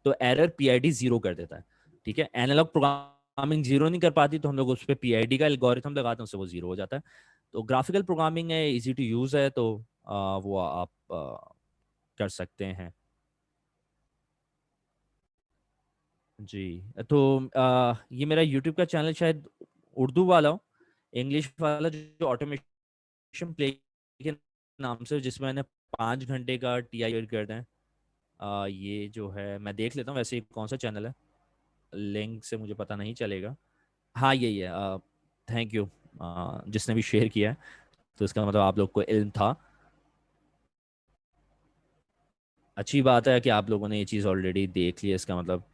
तो एरर पीआईडी जीरो कर देता है। ठीक है, एनालॉग प्रोग्रामिंग जीरो नहीं कर पाती, तो हम लोग उस पर पीआईडी का एल्गोरिथम लगाते हैं, उससे वो जीरो हो जाता है। तो ग्राफिकल प्रोग्रामिंग है, इजी टू यूज है, तो वो आप कर सकते हैं। जी, तो ये मेरा यूट्यूब का चैनल शायद उर्दू वाला हो, इंग्लिश वाला जो ऑटोमेशन प्ले के नाम से, जिसमें मैंने 5 घंटे का टीआई कर दें। ये जो है मैं देख लेता हूँ वैसे कौन सा चैनल है, लिंक से मुझे पता नहीं चलेगा। हाँ यही है, थैंक यू जिसने भी शेयर किया है, तो इसका मतलब आप लोग को इल्म था। अच्छी बात है कि आप लोगों ने ये चीज़ ऑलरेडी देख ली है, इसका मतलब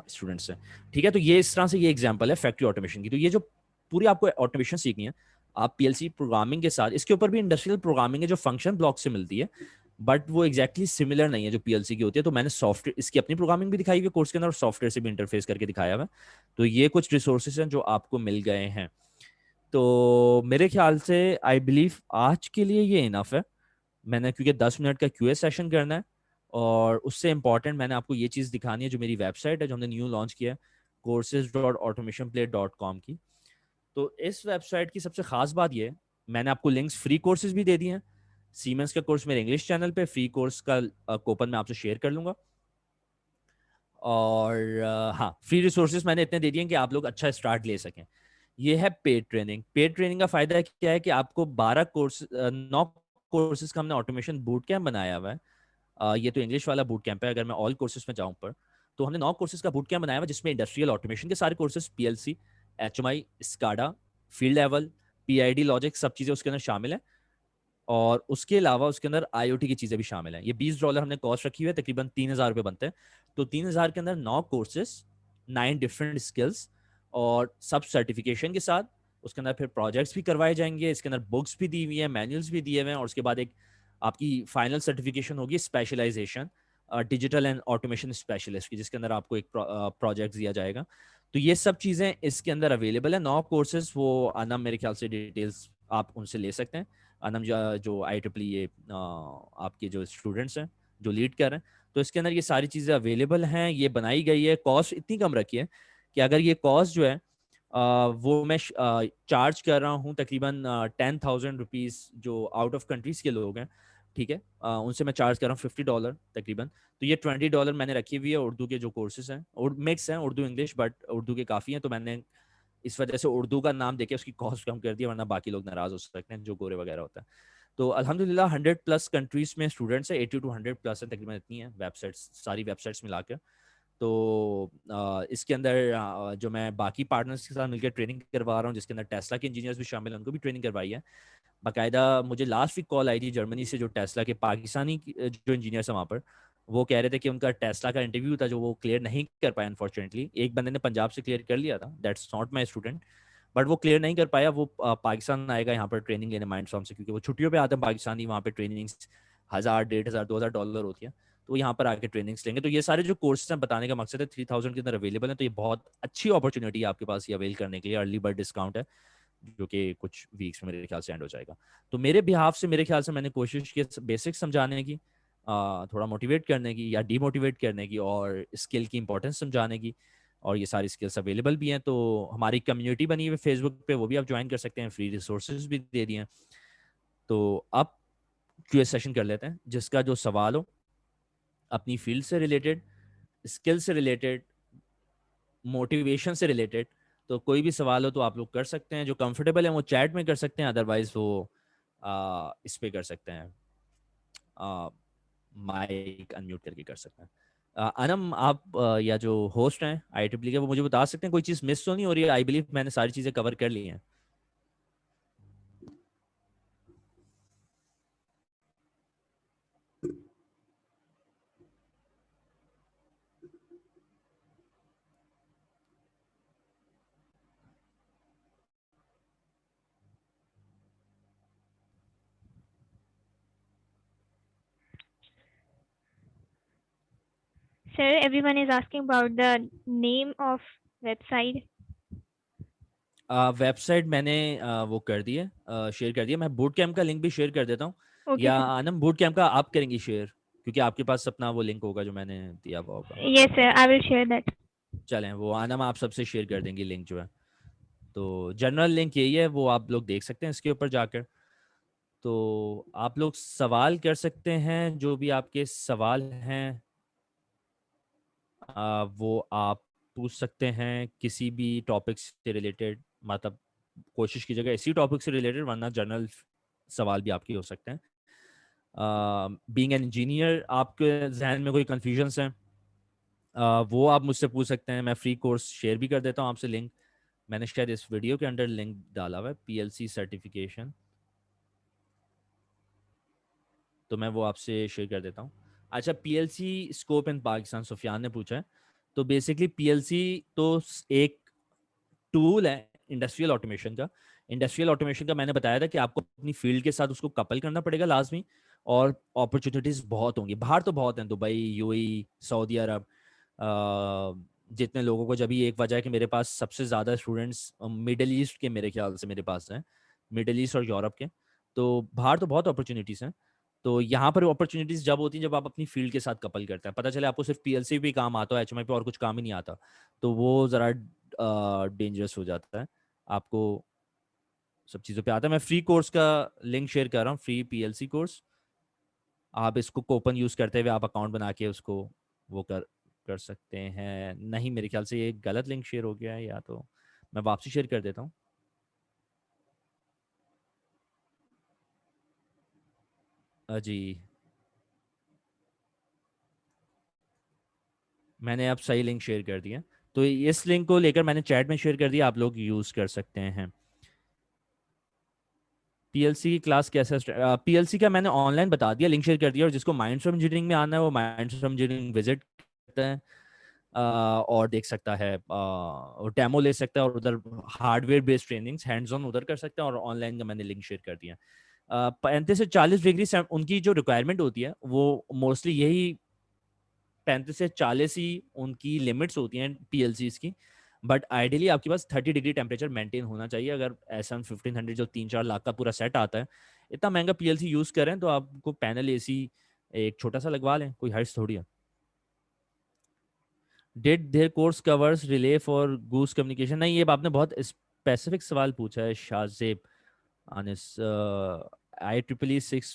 स्टूडेंट्स हैं। ठीक है, तो ये इस तरह से ये एग्जांपल है फैक्ट्री ऑटोमेशन की। तो ये जो पूरी आपको ऑटोमेशन सीखनी है, आप पीएलसी प्रोग्रामिंग के साथ, इसके ऊपर भी इंडस्ट्रियल प्रोग्रामिंग है जो फंक्शन ब्लॉक से मिलती है, बट वो एग्जैक्टली सिमिलर नहीं है जो पीएलसी की होती है। तो मैंने सॉफ्टवेयर, इसकी अपनी प्रोग्रामिंग भी दिखाई हुई है कोर्स के अंदर, और सॉफ्टवेयर से भी इंटरफेस करके दिखाया हुआ है। तो ये कुछ रिसोर्सेज हैं जो आपको मिल गए हैं। तो मेरे ख्याल से आई बिलीव आज के लिए ये इनफ है। मैंने क्योंकि 10 मिनट का क्यूए सेशन करना है, और उससे इम्पॉर्टेंट मैंने आपको ये चीज़ दिखानी है जो मेरी वेबसाइट है, जो हमने न्यू लॉन्च किया है, courses.automationplay.com की। तो इस वेबसाइट की सबसे खास बात ये है, मैंने आपको लिंक्स फ्री कोर्सेज भी दे दिए हैं। सीमेंस का कोर्स मेरे इंग्लिश चैनल पे फ्री कोर्स का कूपन मैं आपसे शेयर कर लूंगा। और हाँ, फ्री रिसोर्सेज मैंने इतने दे दिए कि आप लोग अच्छा स्टार्ट ले सकें। ये है पेड ट्रेनिंग। पेड ट्रेनिंग का फायदा क्या है कि आपको 9 कोर्सेज का हमने ऑटोमेशन बूट कैंप बनाया हुआ है। ये तो इंग्लिश वाला बूट कैंप है। अगर मैं ऑल कोर्सेज में जाऊँ पर, तो हमने 9 कोर्सेज का बूट कैंप बनाया हुआ जिसमें इंडस्ट्रियल ऑटोमेशन के सारे courses, PLC, HMI, SCADA, field level, PID logic, सब चीज़ें उसके अंदर शामिल है। और उसके अलावा उसके अंदर आईओटी की चीज़ें भी शामिल हैं। ये $20 हमने कॉस्ट रखी हुई है, तकरीबन ₹3000 बनते हैं। तो 3000 के अंदर 9 कोर्सेज, 9 डिफरेंट स्किल्स, और सब सर्टिफिकेशन के साथ। उसके अंदर फिर प्रोजेक्ट्स भी करवाए जाएंगे, इसके अंदर बुक्स भी दी हुई है, मैनुअल्स भी दिए हुए हैं, और उसके बाद एक आपकी फाइनल सर्टिफिकेशन होगी specialisation digital and automation specialist की, जिसके अंदर आपको एक प्रोजेक्ट दिया जाएगा। तो ये सब चीज़ें इसके अंदर अवेलेबल है, 9 कोर्सेज। वो अनम मेरे ख्याल से डिटेल्स आप उनसे ले सकते हैं। अनम जो IEEE ये आपके जो स्टूडेंट्स हैं जो लीड कर रहे हैं। तो इसके अंदर ये सारी चीज़ें अवेलेबल हैं, ये बनाई गई है। कॉस्ट इतनी कम रखी है कि अगर ये कॉस्ट जो है वो मैं चार्ज कर रहा हूँ तकरीबन 10,000 रुपीज़, जो आउट ऑफ कंट्रीज़ के लोग हैं, ठीक है, उनसे मैं चार्ज कर रहा हूँ $50 तकरीबन। तो ये $20 मैंने रखी हुई है उर्दू के जो कोर्सेज हैं, और मिक्स हैं उर्दू इंग्लिश, बट उर्दू के काफ़ी हैं, तो मैंने इस वजह से उर्दू का नाम देके उसकी कॉस्ट कम कर दिया, वरना बाकी लोग नाराज़ हो सकते हैं जो गोरे वगैरह होता है। तो अल्हम्दुलिल्लाह 100+ कंट्रीज़ में स्टूडेंट्स हैं, 80 to 100+ हैं तकरीबन, इतनी है वेबसाइट्स, सारी वेबसाइट्स मिला के। तो इसके अंदर जो मैं बाकी पार्टनर्स के साथ मिलकर ट्रेनिंग करवा रहा हूँ, जिसके अंदर टेस्ला के इंजीनियर्स भी शामिल हैं, उनको भी ट्रेनिंग करवाई है बाकायदा। मुझे लास्ट वीक कॉल आई थी जर्मनी से, जो टेस्ला के पाकिस्तानी जो इंजीनियर्स हैं वहाँ पर, वो कह रहे थे कि उनका टेस्ला का इंटरव्यू था जो वो क्लियर नहीं कर पाया अनफॉर्चुनेटली। एक बंदे ने पंजाब से क्लियर कर लिया था, that's not my student, but वो क्लियर नहीं कर पाया। वो पाकिस्तान आएगा यहाँ पर ट्रेनिंग लेने माइंडसॉर्म से, क्योंकि वो छुट्टियों पे आते हैं पाकिस्तानी, वहाँ पे ट्रेनिंग्स 1,000, 1,500, $2,000 होती है, तो यहाँ पर आके ट्रेनिंग्स लेंगे। तो ये सारे जो कोर्सेज हैं, बताने का मकसद है 3,000 के अंदर अवेलेबल है। तो ये बहुत अच्छी अपॉर्चुनिटी है आपके पास ये अवेल करने के लिए। अर्ली बर्ड डिस्काउंट है जो कि कुछ वीक्स में मेरे ख्याल से एंड हो जाएगा। तो मेरे बिहाफ से मेरे ख्याल से मैंने कोशिश की बेसिक समझाने की, थोड़ा मोटिवेट करने की या डीमोटिवेट करने की, और स्किल की इंपॉर्टेंस समझाने की, और ये सारी स्किल्स अवेलेबल भी हैं। तो हमारी कम्युनिटी बनी हुई है फेसबुक पे, वो भी आप ज्वाइन कर सकते हैं, फ्री रिसोर्सेज भी दे दिए हैं। तो अब क्यूए सेशन कर लेते हैं, जिसका जो सवाल हो अपनी फील्ड से रिलेटेड, स्किल से रिलेटेड, मोटिवेशन से रिलेटेड, तो कोई भी सवाल हो तो आप लोग कर सकते हैं। जो कंफर्टेबल है वो चैट में कर सकते हैं, अदरवाइज वो इस पे कर सकते हैं, माइक अनम्यूट करके कर सकते हैं। अनम, आप या जो होस्ट हैं IEEE के, वो मुझे बता सकते हैं कोई चीज़ मिस तो नहीं हो रही है? आई बिलीव मैंने सारी चीज़ें कवर कर ली हैं। Sir, everyone is asking about the name of website. Website मैंने वो कर दी है, शेयर कर दिया। मैं बूट कैम्प का लिंक भी शेयर कर देता हूँ, Okay, या sir. अनम बूट कैम्प का आप करेंगी शेयर, क्योंकि आपके पास अपना वो लिंक होगा जो मैंने दिया हुआ होगा। Yes, sir. I will share that. चलें, वो अनम आप सबसे शेयर कर देंगी लिंक जो है। तो जनरल लिंक यही है, वो आप लोग देख सकते हैं इसके ऊपर जाकर। तो आप लोग सवाल कर सकते हैं, जो भी आपके सवाल हैं वो आप पूछ सकते हैं किसी भी टॉपिक से रिलेटेड, मतलब कोशिश कीजिएगा इसी टॉपिक से रिलेटेड, वरना जनरल सवाल भी आपके हो सकते हैं। बीइंग एन इंजीनियर, आपके जहन में कोई कन्फ्यूजन्स हैं वो आप मुझसे पूछ सकते हैं। मैं फ्री कोर्स शेयर भी कर देता हूँ आपसे लिंक, मैंने शायद इस वीडियो के अंडर लिंक डाला हुआ है, PLC सर्टिफिकेशन, तो मैं वो आपसे शेयर कर देता हूँ। अच्छा, PLC scope in Pakistan, Sufiyan ने पूछा है। तो बेसिकली PLC तो एक टूल है इंडस्ट्रियल ऑटोमेशन का। इंडस्ट्रियल ऑटोमेशन का मैंने बताया था कि आपको अपनी फील्ड के साथ उसको कपल करना पड़ेगा लाजमी, और अपॉर्चुनिटीज़ बहुत होंगी बाहर, तो बहुत हैं, दुबई, UAE, सऊदी अरब। जितने लोगों को, जब ही एक वजह है कि मेरे पास सबसे ज़्यादा स्टूडेंट्स मिडल ईस्ट के मेरे ख्याल से मेरे पास हैं, मिडल ईस्ट और यूरोप के। तो बाहर तो बहुत अपॉर्चुनिटीज़ हैं। तो यहाँ पर अपॉर्चुनिटीज़ जब होती हैं जब आप अपनी फील्ड के साथ कपल करते हैं। पता चले आपको सिर्फ PLC भी काम आता है, HMI पे और कुछ काम ही नहीं आता, तो वो ज़रा डेंजरस हो जाता है। आपको सब चीज़ों पे आता है। मैं फ्री कोर्स का लिंक शेयर कर रहा हूँ, फ्री PLC कोर्स। आप इसको कूपन यूज़ करते हुए आप अकाउंट बना के उसको वो कर सकते हैं। नहीं, मेरे ख्याल से ये गलत लिंक शेयर हो गया है, या तो मैं वापसी शेयर कर देता हूँ। जी, मैंने अब सही लिंक शेयर कर दिया। तो इस लिंक को लेकर मैंने चैट में शेयर कर दिया, आप लोग यूज़ कर सकते हैं। PLC की क्लास कैसे PLC का मैंने ऑनलाइन बता दिया, लिंक शेयर कर दिया, और जिसको माइंड्स ऑफ इंजीनियरिंग में आना है वो माइंड्स ऑफ इंजीनियरिंग विजिट करता है, और देख सकता है, और डेमो ले सकता है, और उधर hardware based trainings hands on उधर कर सकते हैं, और ऑनलाइन का मैंने लिंक शेयर कर दिया। 35 से 40 डिग्री उनकी जो रिक्वायरमेंट होती है वो मोस्टली यही 35 से 40 ही उनकी लिमिट्स होती हैं PLCs की। बट आइडियली आपके पास 30 डिग्री टेम्परेचर मेंटेन होना चाहिए। अगर SM 1500 जो 3-4 लाख का पूरा सेट आता है, इतना महंगा PLC यूज़ करें, तो आपको पैनल AC एक छोटा सा लगवा लें, कोई हर्ज थोड़ी है। Did their course covers relay for goose communication? नहीं, ये आपने बहुत स्पेसिफिक सवाल पूछा है शाहजेब अनिस। IEEE 6,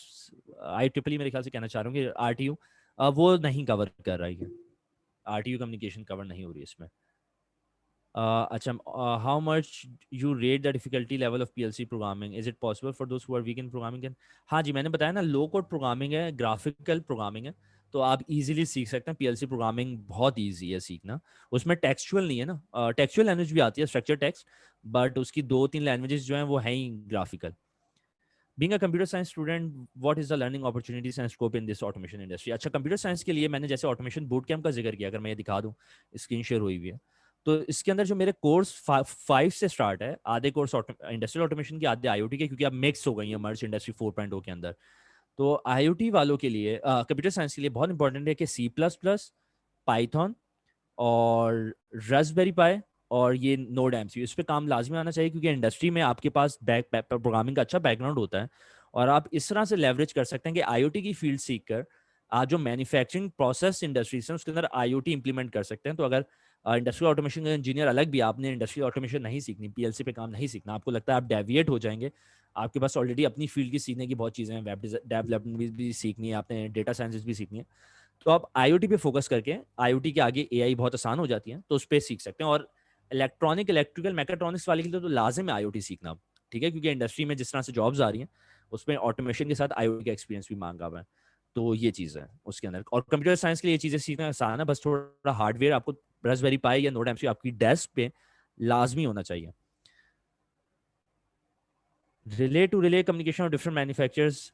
IEEE मेरे ख्याल से कहना चाह रहा हूँ कि RTU वो नहीं कवर कर रहा है, RTU कम्युनिकेशन कवर नहीं हो रही है इसमें। अच्छा, how much you rate the difficulty level of PLC programming, is it possible for दोस्त who are weak in programming? हाँ जी, मैंने बताया ना, लो कोड प्रोग्रामिंग है, ग्राफिकल प्रोग्रामिंग है, तो आप इजीली सीख सकते हैं। PLC प्रोग्रामिंग बहुत इजी है सीखना। उसमें टेक्सचुअल नहीं है ना, टेक्सचुअल लैंग्वेज भी आती है, स्ट्रक्चर टेक्स्ट, बट उसकी 2-3 लैंग्वेजेस जो हैं वो हैं ही graphical. Being a computer science student, what is the learning opportunities and scope in this automation industry? अच्छा, कंप्यूटर साइंस के लिए मैंने जैसे ऑटोमेशन बूट कैंप का जिक्र किया, अगर मैं ये दिखा दूं, स्क्रीन शेयर हुई हुई है, तो इसके अंदर जो मेरे कोर्स 5 से स्टार्ट है, आधे कोर्स इंडस्ट्रियल ऑटोमेशन के, आधे IoT के, क्योंकि अब मिक्स हो गई है मर्ज इंडस्ट्री 4.0 के अंदर। तो IoT वालों के लिए, कंप्यूटर साइंस के लिए बहुत इंपॉर्टेंट है कि C++, पाइथन और रास्पबेरी पाई और ये नोड MCU, इस पे काम लाजमी आना चाहिए, क्योंकि इंडस्ट्री में आपके पास प्रोग्रामिंग का अच्छा बैकग्राउंड होता है, और आप इस तरह से लेवरेज कर सकते हैं कि IoT की फील्ड सीख कर आज जो मैन्युफैक्चरिंग प्रोसेस इंडस्ट्रीज हैं उसके अंदर IoT इंप्लीमेंट कर सकते हैं। तो अगर इंडस्ट्रियल ऑटोमेशन का इंजीनियर अलग भी, आपने इंडस्ट्रियल ऑटोमेशन नहीं सीखनी, PLC पे काम नहीं सीखना, आपको लगता है आप डेविएट हो जाएंगे, आपके पास ऑलरेडी अपनी फील्ड की सीखने की बहुत चीज़ें हैं, वेब डेवलपमेंट भी सीखनी है आपने, डेटा साइंस भी सीखनी है, तो आप IoT पे फोकस करके, IoT के आगे AI बहुत आसान हो जाती है, तो उस पर सीख सकते हैं। और इलेक्ट्रिकल मैकेट्रॉनिक्स वाले के लिए तो लाजिम है IoT सीखना, ठीक है, क्योंकि इंडस्ट्री में जिस तरह से जॉब्स आ रही हैं उसमें ऑटोमेशन के साथ IoT का एक्सपीरियंस भी मांगा हुआ है। तो ये चीज़ है उसके अंदर। और कंप्यूटर साइंस के लिए ये चीज़ें सीखना आसान है, बस थोड़ा हार्डवेयर आपको रास्पबेरी पाई या नोड MCU आपकी डेस्क पे लाजमी होना चाहिए। Relay communication of different manufacturers,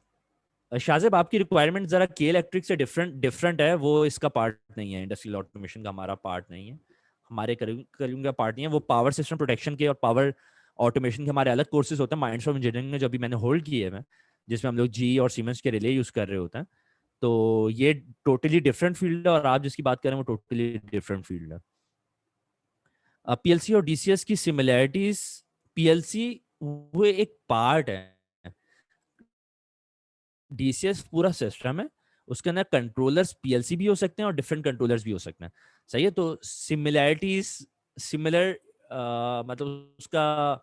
Shahzeb आपकी रिक्वायरमेंट जरा के इलेक्ट्रिक से डिफरेंट डिफरेंट है, वो इसका पार्ट नहीं है, इंडस्ट्रियल ऑटोमेशन का हमारा पार्ट नहीं है, हमारे करिकुलम का पार्ट नहीं है। वो पावर सिस्टम प्रोटेक्शन के और पावर ऑटोमेशन के हमारे अलग कोर्सेज होते हैं माइंड्स ऑफ इंजीनियरिंग में, जो भी मैंने होल्ड किए हैं, जिसमें हम लोग GE और सीमेंस के रिले यूज कर रहे होते हैं। तो ये टोटली डिफरेंट फील्ड है, और आप जिसकी बात कर रहे हैं वो टोटली डिफरेंट फील्ड है। PLC और DCS की सिमिलैरिटीज, PLC वो एक पार्ट है, DCS पूरा सिस्टम है, उसके अंदर कंट्रोलर्स PLC भी हो सकते हैं और डिफरेंट कंट्रोलर्स भी हो सकते हैं। सही है, तो सिमिलैरिटीज, सिमिलर मतलब उसका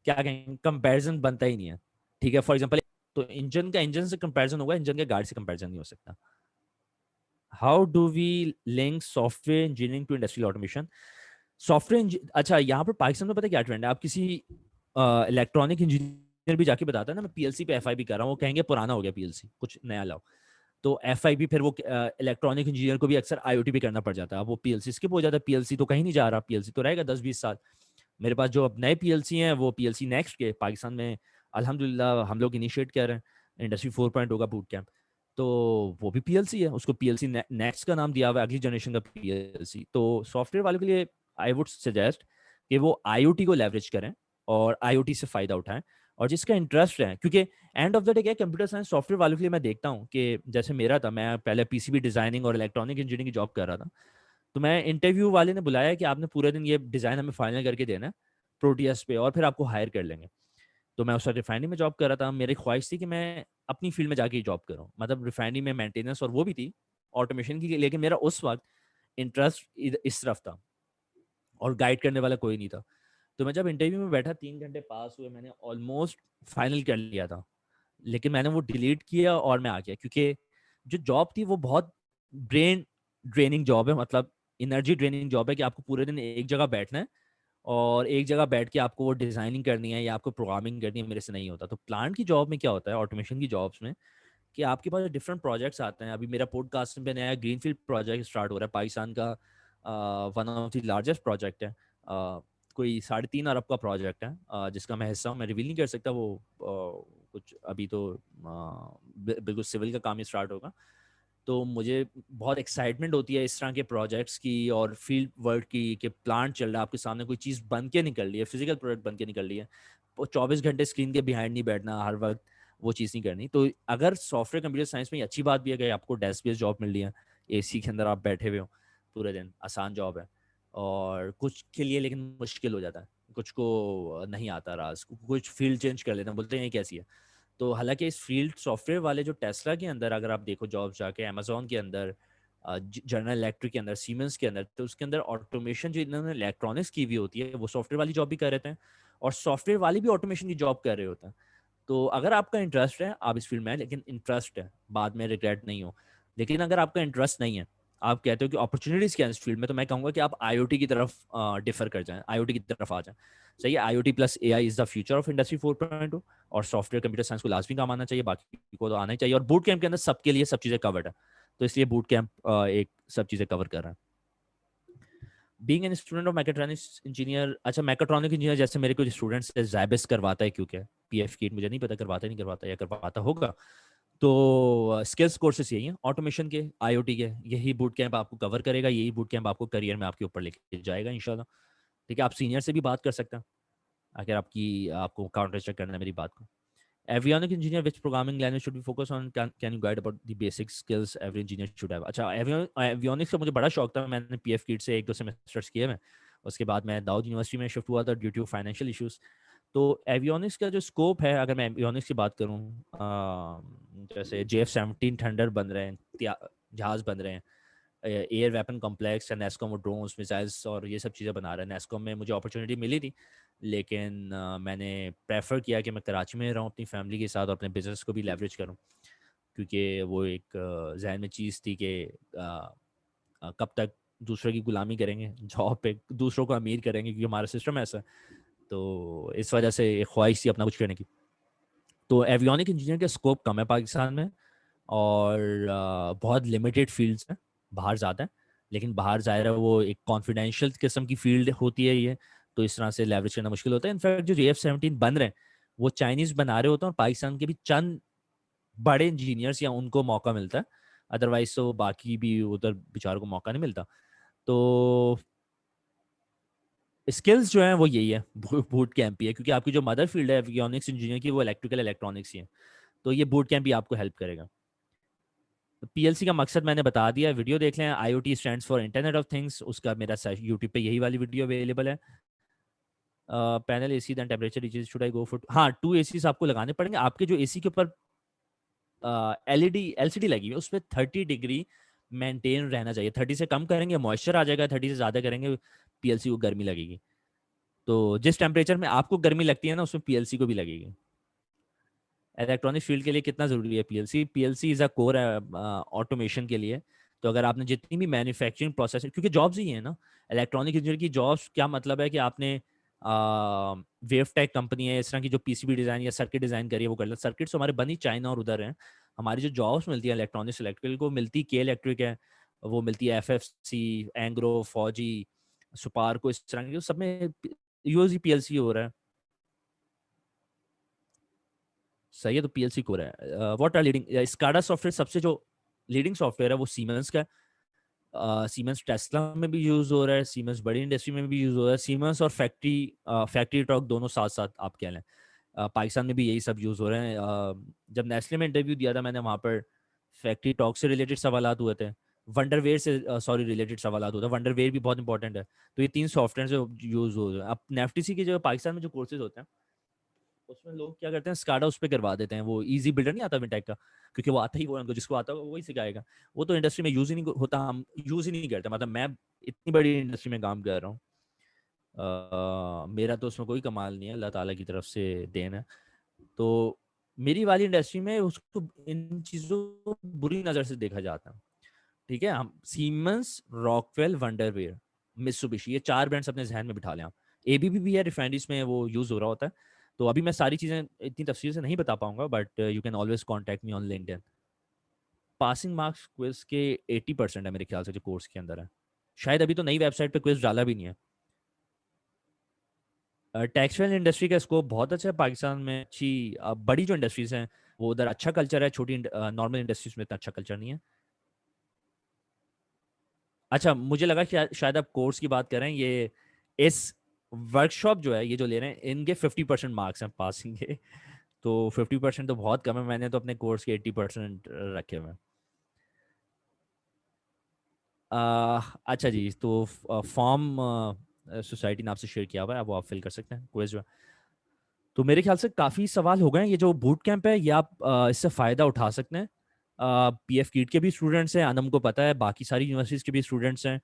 क्या कहेंगे, कंपैरिजन बनता ही नहीं है, ठीक है। फॉर एग्जांपल, तो इंजन का इंजन से कंपैरिजन होगा, इंजन के गाड़ी से कंपैरिजन नहीं हो सकता। How do we link software engineering to industrial automation? Software, अच्छा, यहाँ पर पाकिस्तान में पता है क्या ट्रेंड है, आप किसी इलेक्ट्रॉनिक इंजीनियर भी जाके बताता है ना मैं PLC पे FIB कर रहा हूँ, वो कहेंगे पुराना हो गया PLC, कुछ नया लाओ। तो FIB फिर वो इलेक्ट्रॉनिक इंजीनियर को भी अक्सर IoT भी करना पड़ जाता है, अब वो PLC स्किप हो जाता है, PLC तो कहीं नहीं जा रहा, PLC तो रहेगा 10-20 साल। मेरे पास जो अब नए PLC हैं वो PLC नेक्स्ट के पाकिस्तान में अल्हम्दुलिल्लाह हम लोग इनिशिएट कर रहे हैं, इंडस्ट्री 4.0 का बूट कैंप, तो वो भी PLC है, उसको PLC नेक्स्ट का नाम दिया हुआ है, अगली जनरेशन का PLC। तो सॉफ्टवेयर वालों के लिए आई वुड सजेस्ट कि वो IoT को लेवरेज करें और IoT से फायदा उठाएं, और जिसका इंटरेस्ट है, क्योंकि एंड ऑफ द डे क्या, कंप्यूटर साइंस सॉफ्टवेयर वालों के लिए मैं देखता हूँ कि जैसे मेरा था, मैं पहले PCB डिजाइनिंग और इलेक्ट्रॉनिक इंजीनियरिंग की जॉब कर रहा था, तो मैं इंटरव्यू वाले ने बुलाया कि आपने पूरे दिन ये डिज़ाइन हमें फाइनल करके देना है प्रोटियस पे, और फिर आपको हायर कर लेंगे। तो मैं उस वक्त रिफाइनरी में जॉब कर रहा था, मेरी ख्वाहिश थी कि मैं अपनी फील्ड में जाके जॉब करूँ, मतलब रिफाइनरी में मेंटेनेंस और वो भी थी ऑटोमेशन की, लेकिन मेरा उस वक्त इंटरेस्ट इस तरफ था और गाइड करने वाला कोई नहीं था। तो मैं जब इंटरव्यू में बैठा, 3 घंटे पास हुए, मैंने ऑलमोस्ट फाइनल कर लिया था, लेकिन मैंने वो डिलीट किया और मैं आ गया, क्योंकि जो जॉब थी वो बहुत ब्रेन ड्रेनिंग जॉब है, मतलब एनर्जी ड्रेनिंग जॉब है, कि आपको पूरे दिन एक जगह बैठना है और एक जगह बैठ के आपको वो डिजाइनिंग करनी है या आपको प्रोग्रामिंग करनी है, मेरे से नहीं होता। तो प्लांट की जॉब में क्या होता है, ऑटोमेशन की जॉब्स में, कि आपके पास डिफरेंट प्रोजेक्ट्स आते हैं। अभी मेरा पॉडकास्ट में नया ग्रीनफील्ड प्रोजेक्ट स्टार्ट हो रहा है, पाकिस्तान का one of the largest project है, कोई 3.5 अरब का प्रोजेक्ट है, जिसका मैं हिस्सा हूँ, मैं रिवील नहीं कर सकता वो, कुछ अभी तो बिल्कुल सिविल का काम ही स्टार्ट होगा। तो मुझे बहुत एक्साइटमेंट होती है इस तरह के प्रोजेक्ट्स की और फील्ड वर्क की, कि प्लांट चल रहा है आपके सामने, कोई चीज़ बन के निकल रही है, फिजिकल प्रोडक्ट बन के निकल रही है, 24 घंटे स्क्रीन के बिहाइंड नहीं बैठना हर वक्त, वो चीज़ नहीं करनी। तो अगर सॉफ्टवेयर कंप्यूटर साइंस में अच्छी बात भी है कि आपको डेस्क बेस्ड जॉब मिल रही है, AC के अंदर आप बैठे हुए हो पूरे दिन, आसान जॉब है, और कुछ के लिए लेकिन मुश्किल हो जाता है, कुछ को नहीं आता राज, कुछ फील्ड चेंज कर लेते हैं, बोलते हैं ये कैसी है। तो हालांकि इस फील्ड सॉफ्टवेयर वाले जो टेस्ला के अंदर अगर आप देखो जॉब जाके, अमेजोन के अंदर, जनरल इलेक्ट्रिक के अंदर, सीमेंस के अंदर, तो उसके अंदर ऑटोमेशन जो इन्होंने इलेक्ट्रॉनिक्स की हुई होती है वो सॉफ्टवेयर वाली जॉब भी कर रहे थे, और सॉफ्टवेयर वाली भी ऑटोमेशन की जॉब कर रहे होते हैं। तो अगर आपका इंटरेस्ट है आप इस फील्ड में हैं, लेकिन इंटरेस्ट है, बाद में रिग्रेट नहीं हो। लेकिन अगर आपका इंटरेस्ट नहीं है, आप कहते हो कि अपॉर्चुनिटीज क्या है इस फील्ड में, तो मैं कहूँगा कि आप आईओटी की तरफ डिफर कर जाएं, आईओटी की तरफ आ जाएं। सही है, IoT plus AI is the future of industry 4.0, और सॉफ्टवेयर कंप्यूटर साइंस को लाजमी काम आना चाहिए, बाकी को तो आना ही चाहिए, और बूट कैंप के अंदर सबके लिए सब चीज़ें कवर्ड है, तो इसलिए बूट कैंप एक सब चीज़ें कवर कर रहा है। Being an student of mechatronics engineer, अच्छा मैकेट्रॉनिक इंजीनियर जैसे मेरे कुछ स्टूडेंट्स से जायबिस करवाता है, क्योंकि पीएफ किट मुझे नहीं पता करवाता नहीं करवाता, या करवाता होगा, तो स्किल्स कोर्सेस यही हैं ऑटोमेशन के, आईओटी के, यही बूट कैंप आपको कवर करेगा, यही बूट कैंप आपको करियर में आपके ऊपर लेके जाएगा इंशाल्लाह। ठीक है, आप सीनियर से भी बात कर सकते हैं अगर आपको काउंटर चेक करना है मेरी बात को। Avionic engineer, which programming language should we focus on? Can you guide about the basic skills every engineer should have? अच्छा, एवियोनिक्स का मुझे बड़ा शौक था, मैंने पीएफ किट से 1-2 सेमेस्टर्स किए हैं, उसके बाद मैं दाऊद यूनिवर्सिटी में शिफ्ट हुआ था ड्यू टू फाइनेंशियल इश्यूज। तो एवियोनिक्स का जो स्कोप है, अगर मैं एवियोनिक्स की बात करूँ, जैसे JF-17 थंडर बन रहे हैं, जहाज बन रहे हैं, एयर वेपन कॉम्प्लेक्स है, नेस्कॉम और ड्रोन्स मिसाइल्स और ये सब चीज़ें बना रहे हैं। नेस्कॉम में मुझे अपॉर्चुनिटी मिली थी, लेकिन मैंने प्रेफर किया कि मैं कराची में रहूँ अपनी फैमिली के साथ और अपने बिजनेस को भी लेवरेज करूँ, क्योंकि वो एक जहन में चीज़ थी कि कब तक दूसरों की गुलामी करेंगे, जॉब पे दूसरों को अमीर करेंगे, क्योंकि हमारा सिस्टम ऐसा है। तो इस वजह से एक ख्वाहिश थी अपना कुछ करने की। तो एवियोनिक इंजीनियर का स्कोप कम है पाकिस्तान में, और बहुत लिमिटेड फील्ड्स हैं, बाहर ज़्यादा है, लेकिन बाहर ज़ाहिर है वो एक कॉन्फिडेंशियल किस्म की फील्ड होती है ये, तो इस तरह से लेवरेज करना मुश्किल होता है। इनफैक्ट जो JF-17 बन रहे हैं वो चाइनीज़ बना रहे होते हैं, और पाकिस्तान के भी चंद बड़े इंजीनियर्स या उनको मौका मिलता है, अदरवाइज तो बाकी भी उधर बेचारों को मौका नहीं मिलता। तो स्किल्स जो है वो यही है, बूट कैंप ही है, क्योंकि आपकी जो मदर फील्ड है एवियोनिक्स इंजीनियर की वो इलेक्ट्रिकल इलेक्ट्रॉनिक्स ही है, तो ये बूट कैंप भी आपको हेल्प करेगा। पीएलसी का मकसद मैंने बता दिया, वीडियो देख लें, IoT stands for internet of things, उसका मेरा यूट्यूब पे यही वाली वीडियो अवेलेबल है। Panel AC than temperature reaches, should I go for, हाँ 2 एसीज आपको लगाने पड़ेंगे। आपके जो एसी के ऊपर LCD लगी हुई है उसमें 30 डिग्री मेंटेन रहना चाहिए, 30 से कम करेंगे मॉइस्चर आ जाएगा, 30 से ज़्यादा करेंगे पीएलसी को गर्मी लगेगी। तो जिस टेम्परेचर में आपको गर्मी लगती है ना, उसमें पीएलसी को भी लगेगी। इलेक्ट्रॉनिक फील्ड के लिए कितना ज़रूरी है PLC? PLC is a core automation के लिए। तो अगर आपने जितनी भी मैन्युफैक्चरिंग प्रोसेस, क्योंकि जॉब्स ही है ना इलेक्ट्रॉनिक इंजीनियर की जॉब्स, क्या मतलब है कि आपने वेवटेक कंपनी है इस तरह की जो पीसीबी डिज़ाइन या सर्किट डिज़ाइन करी है वो कर ले। सर्किट्स हमारे बनी चाइना और उधर हैं। हमारी जो जॉब्स मिलती है इलेक्ट्रॉनिक्स इलेक्ट्रिकल को मिलती के इलेक्ट्रिक है, वो मिलती है FFC, एंग्रो, फौजी, सुपार को, इस तरह की सब में यूएसई पीएलसी हो रहा है। सही है, तो पीएलसी कोर है। What are leading SCADA software, सबसे जो लीडिंग सॉफ्टवेयर है वो सीमेंस का है। सीमेंस टेस्ला में भी यूज हो रहा है, सीमेंस बड़ी इंडस्ट्री में भी यूज हो रहा है, सीमेंस और फैक्ट्री टॉक दोनों साथ साथ आप कह लें। पाकिस्तान में भी यही सब यूज हो रहे हैं। जब नेस्ले में इंटरव्यू दिया था मैंने, वहाँ पर फैक्ट्री टॉक से रिलेटेड सवाल हुए थे, वंडरवेयर से सॉरी रिलेटेड सवाल हुए थे। वंडरवेयर भी बहुत इंपॉर्टेंट है। तो ये 3 सॉफ्टवेयर जो यूज हो रहे हैं। अब नेफ्टीसी के जो पाकिस्तान में जो कोर्सेज होते हैं उसमें लोग क्या करते हैं, स्काडा उस पर करवा देते हैं। वो इजी बिल्डर नहीं आता विंटेक का, क्योंकि वो आता ही वो है, उनको जिसको आता होगा वही सिखाएगा। वो तो इंडस्ट्री में यूज ही नहीं होता, हम यूज ही नहीं करते। मतलब मैं इतनी बड़ी इंडस्ट्री में काम कर रहा हूँ, मेरा तो उसमें कोई कमाल नहीं है, अल्लाह ताला की तरफ से देन है। तो मेरी वाली इंडस्ट्री में उसको इन चीज़ों को बुरी नज़र से देखा जाता है। ठीक है, हम सीमेंस, रॉकवेल, वंडरवेयर, मित्सुबिशी, ये 4 ब्रांड्स अपने जहन में बिठा लें आप। ABB भी है, रिफाइनरीज में वो यूज़ हो रहा होता है। तो अभी मैं सारी चीज़ें इतनी तफसील से नहीं बता पाऊंगा, but you can always contact me on LinkedIn. Passing marks quiz के 80% है मेरे ख्याल से जो कोर्स के अंदर है। शायद अभी तो नई वेबसाइट पे क्विज डाला भी नहीं है। टेक्सटाइल इंडस्ट्री का स्कोप बहुत अच्छा है पाकिस्तान में। अच्छी बड़ी जो इंडस्ट्रीज हैं वो उधर अच्छा कल्चर है, छोटी नॉर्मल इंडस्ट्रीज में इतना अच्छा कल्चर नहीं है। अच्छा, मुझे लगा कि शायद आप कोर्स की बात कर रहे हैं। ये इस वर्कशॉप जो है ये जो ले रहे हैं इनके 50% मार्क्स हैं पासिंग के। तो 50% तो बहुत कम है, मैंने तो अपने कोर्स के 80% रखे हुए हैं। अच्छा जी, तो फॉर्म सोसाइटी ने आपसे शेयर किया हुआ है, वो आप फिल कर सकते हैं क्विज में। तो मेरे ख्याल से काफ़ी सवाल हो गए हैं। ये जो बूट कैंप है ये आप इससे फ़ायदा उठा सकते हैं। PF कीट के भी स्टूडेंट्स हैं, अनम को पता है, बाकी सारी यूनिवर्सिटीज़ के भी स्टूडेंट्स हैं।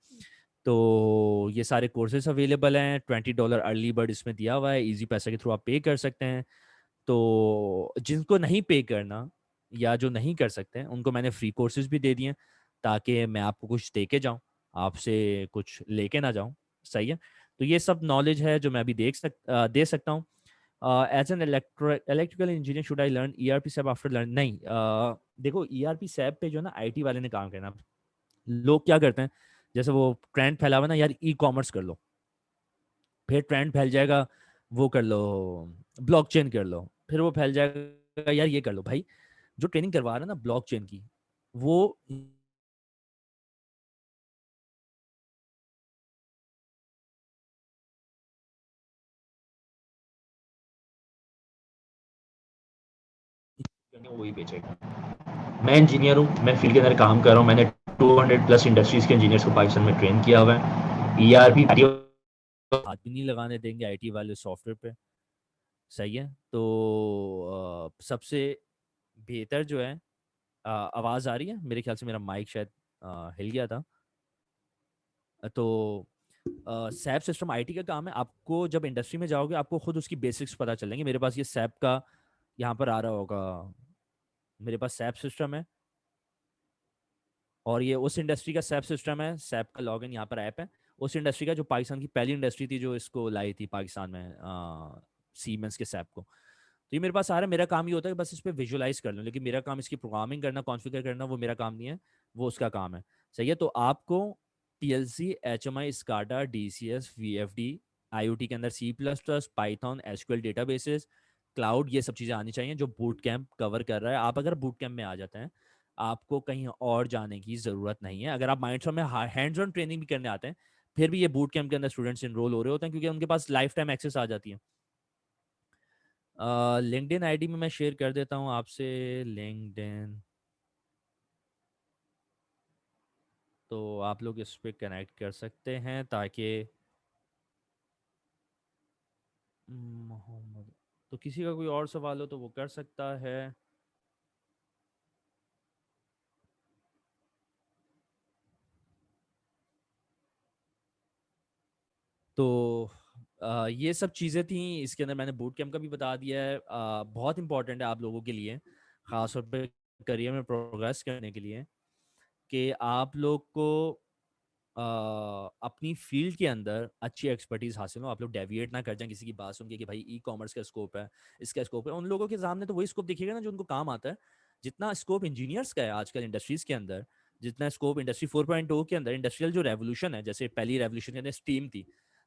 तो ये सारे कोर्सेज अवेलेबल हैं। $20 अर्ली बर्ड इसमें दिया हुआ है, इजी पैसा के थ्रू आप पे कर सकते हैं। तो जिनको नहीं पे करना या जो नहीं कर सकते हैं उनको मैंने फ्री कोर्सेज भी दे दिए हैं, ताकि मैं आपको कुछ दे के जाऊँ, आपसे कुछ लेके ना जाऊँ। सही है। तो ये सब नॉलेज है जो मैं अभी दे सकता हूँ। As an electrical engineer should I learn ERP SAP after learn? नहीं, देखो ERP सैप पे जो है ना IT वाले ने काम करना। लोग क्या करते हैं, जैसे वो ट्रेंड फैला हुआ ना यार, ई-कॉमर्स कर लो, फिर ट्रेंड फैल जाएगा, वो कर लो, ब्लॉकचेन कर लो, फिर वो फैल जाएगा यार ये कर लो। भाई जो ट्रेनिंग करवा रहा है ना ब्लॉकचेन की, वो वही बेचेगा। मैं इंजीनियर हूँ, मैं फील्ड के अंदर काम कर रहा हूँ, मैंने 200 प्लस इंडस्ट्रीज के इंजीनियर्स को पाकिस्तान में ट्रेन किया हुआ है। ERP हाथ भी नहीं लगाने देंगे IT वाले सॉफ्टवेयर पे। सही है। तो सबसे बेहतर जो है, आवाज़ आ रही है मेरे ख्याल से, मेरा माइक शायद हिल गया था। तो सैप सिस्टम IT का काम है। आपको जब इंडस्ट्री में जाओगे आपको खुद उसकी बेसिक्स पता चलेंगे। मेरे पास ये सैप का यहाँ पर आ रहा होगा, मेरे पास सैप सिस्टम है, और ये उस इंडस्ट्री का सैप सिस्टम है। सैप का लॉगिन यहाँ पर ऐप है, उस इंडस्ट्री का जो पाकिस्तान की पहली इंडस्ट्री थी जो इसको लाई थी पाकिस्तान में, सीमेंस के सैप को। तो ये मेरे पास आ रहा है। मेरा काम ये होता है कि बस इस पर विजुअलाइज कर लूँ, लेकिन मेरा काम इसकी प्रोग्रामिंग करना, कॉन्फ़िगर करना, वो मेरा काम नहीं है, वो उसका काम है। सही है। तो आपको PLC, HMI, SCADA, DCS, VFD, IoT के अंदर C++, Python, SQL databases, cloud, ये सब चीज़ें आनी चाहिए जो बूट कैंप कवर कर रहा है। आप अगर बूट कैंप में आ जाते हैं, आपको कहीं और जाने की ज़रूरत नहीं है। अगर आप माइंडसॉफ्ट में हैंड्स ऑन ट्रेनिंग भी करने आते हैं, फिर भी ये बूट कैंप के अंदर स्टूडेंट्स इनरोल हो रहे होते हैं, क्योंकि उनके पास लाइफ टाइम एक्सेस आ जाती है। लिंक्डइन आईडी में मैं शेयर कर देता हूँ आपसे, लिंक्डइन, तो आप लोग इस पे कनेक्ट कर सकते हैं ताकि मोहम्मद, तो किसी का कोई और सवाल हो तो वो कर सकता है। तो ये सब चीज़ें थी। इसके अंदर मैंने बूट कैंप का भी बता दिया है। बहुत इंपॉर्टेंट है आप लोगों के लिए, ख़ासतौर पे करियर में प्रोग्रेस करने के लिए, कि आप लोग को अपनी फील्ड के अंदर अच्छी एक्सपर्टीज हासिल हो। आप लोग डेविएट ना कर जाएं किसी की बात सुन के कि भाई ई-कॉमर्स का स्कोप है, इसका स्कोप है। उन लोगों के सामने तो वही स्कोप दिखेगा ना जो उनको काम आता है। जितना स्कोप इंजीनियर्स का है आजकल इंडस्ट्रीज के अंदर, जितना स्कोप इंडस्ट्री 4.0 के अंदर, इंडस्ट्रियल जो रेवोल्यूशन है, जैसे पहली रेवोल्यूशन के अंदर स्टीम थी,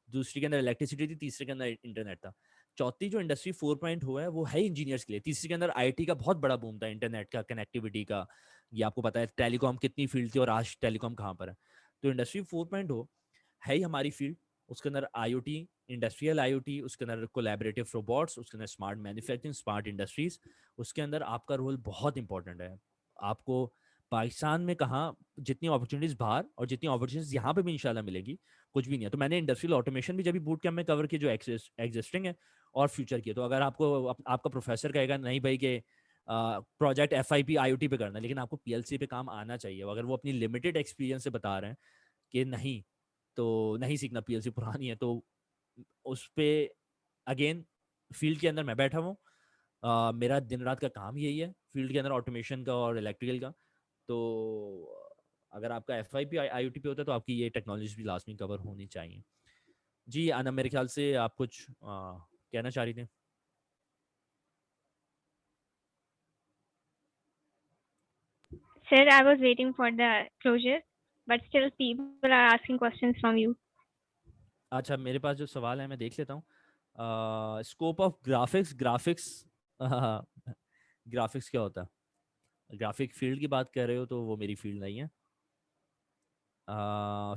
दूसरी के अंदर इलेक्ट्रिसिटी थी, तीसरे के अंदर इंटरनेट था, चौथी जो इंडस्ट्री 4.0 है वो है इंजीनियर्स के लिए, तीसरी के अंदर IT का बहुत बड़ा बूम था, इंटरनेट का, कनेक्टिविटी का। ये आपको पता है टेलीकॉम कितनी फील्ड थी और आज टेलीकॉम कहाँ पर है। तो इंडस्ट्री 4.0 है ही हमारी फील्ड। उसके अंदर IoT, इंडस्ट्रियल IoT, उसके अंदर कोलैबोरेटिव रोबोट्स, उसके अंदर स्मार्ट मैन्युफैक्चरिंग, स्मार्ट इंडस्ट्रीज, उसके अंदर आपका रोल बहुत इंपॉर्टेंट है। आपको पाकिस्तान में कहाँ, जितनी अपॉर्चुनिटीज बाहर और जितनी अपॉर्चुनिटीज यहाँ पे भी इंशाल्लाह मिलेगी, कुछ भी नहीं है। तो मैंने इंडस्ट्रियल ऑटोमेशन भी जब भी बूट कैंप में कवर किया, जो एग्जिस्टिंग है और फ्यूचर की है। तो अगर आपको आपका प्रोफेसर कहेगा नहीं भाई कि प्रोजेक्ट FIP IoT पे करना है, लेकिन आपको PLC पे काम आना चाहिए, अगर वो अपनी लिमिटेड एक्सपीरियंस से बता रहे हैं कि नहीं, तो नहीं सीखना, PLC पुरानी है, तो उस पे अगेन फील्ड के अंदर मैं बैठा हूँ। मेरा दिन रात का काम यही है फील्ड के अंदर, ऑटोमेशन का और इलेक्ट्रिकल का। तो अगर आपका FIP IoT पे होता है तो आपकी ये टेक्नोलॉजी भी लास्ट में कवर होनी चाहिए। जी आना, मेरे ख्याल से आप कुछ कहना चाह रही थे। Sir, I was waiting for the closure, but still people are asking questions from you. अच्छा, मेरे पास जो सवाल है मैं देख लेता हूँ। स्कोप ऑफ ग्राफिक्स, ग्राफिक्स क्या होता है? ग्राफिक फील्ड की बात कर रहे हो तो वो मेरी फील्ड नहीं है।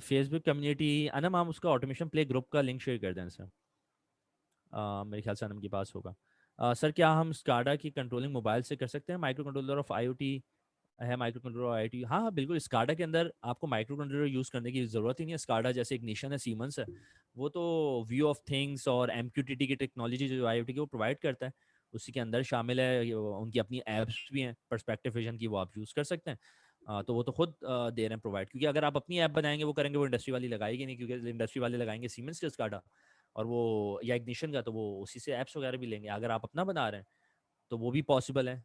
फेसबुक कम्युनिटी, अनम हम उसका ऑटोमेशन प्ले ग्रुप का लिंक शेयर कर दें सर। मेरे ख्याल से अनम के पास होगा। सर क्या हम स्काडा की कंट्रोलिंग मोबाइल से कर सकते हैं? माइक्रो कंट्रोलर ऑफ IoT है, माइक्रो कंट्रोलर IoT, हाँ हाँ बिल्कुल। स्काडा के अंदर आपको माइक्रो कंट्रोलर यूज़ करने की ज़रूरत ही नहीं है। स्काडा जैसे एक निशन है, सीमंस है, वो तो व्यू ऑफ थिंग्स और MQTT की टेक्नोलॉजी जो IoT की वो प्रोवाइड करता है। उसी के अंदर शामिल है। उनकी अपनी ऐप्स भी हैं पर्सपेक्टिव विजन की, वो आप यूज़ कर सकते हैं। तो वो तो खुद दे रहे हैं प्रोवाइड, क्योंकि अगर आप अपनी ऐप बनाएंगे वो करेंगे, वो इंडस्ट्री वाली लगाएगी नहीं, क्योंकि इंडस्ट्री वाले लगाएंगे सीमेंस का स्काडा और वो या इग्निशन का, तो वो उसी से ऐप्स वगैरह भी लेंगे। अगर आप अपना बना रहे हैं तो वो भी पॉसिबल है।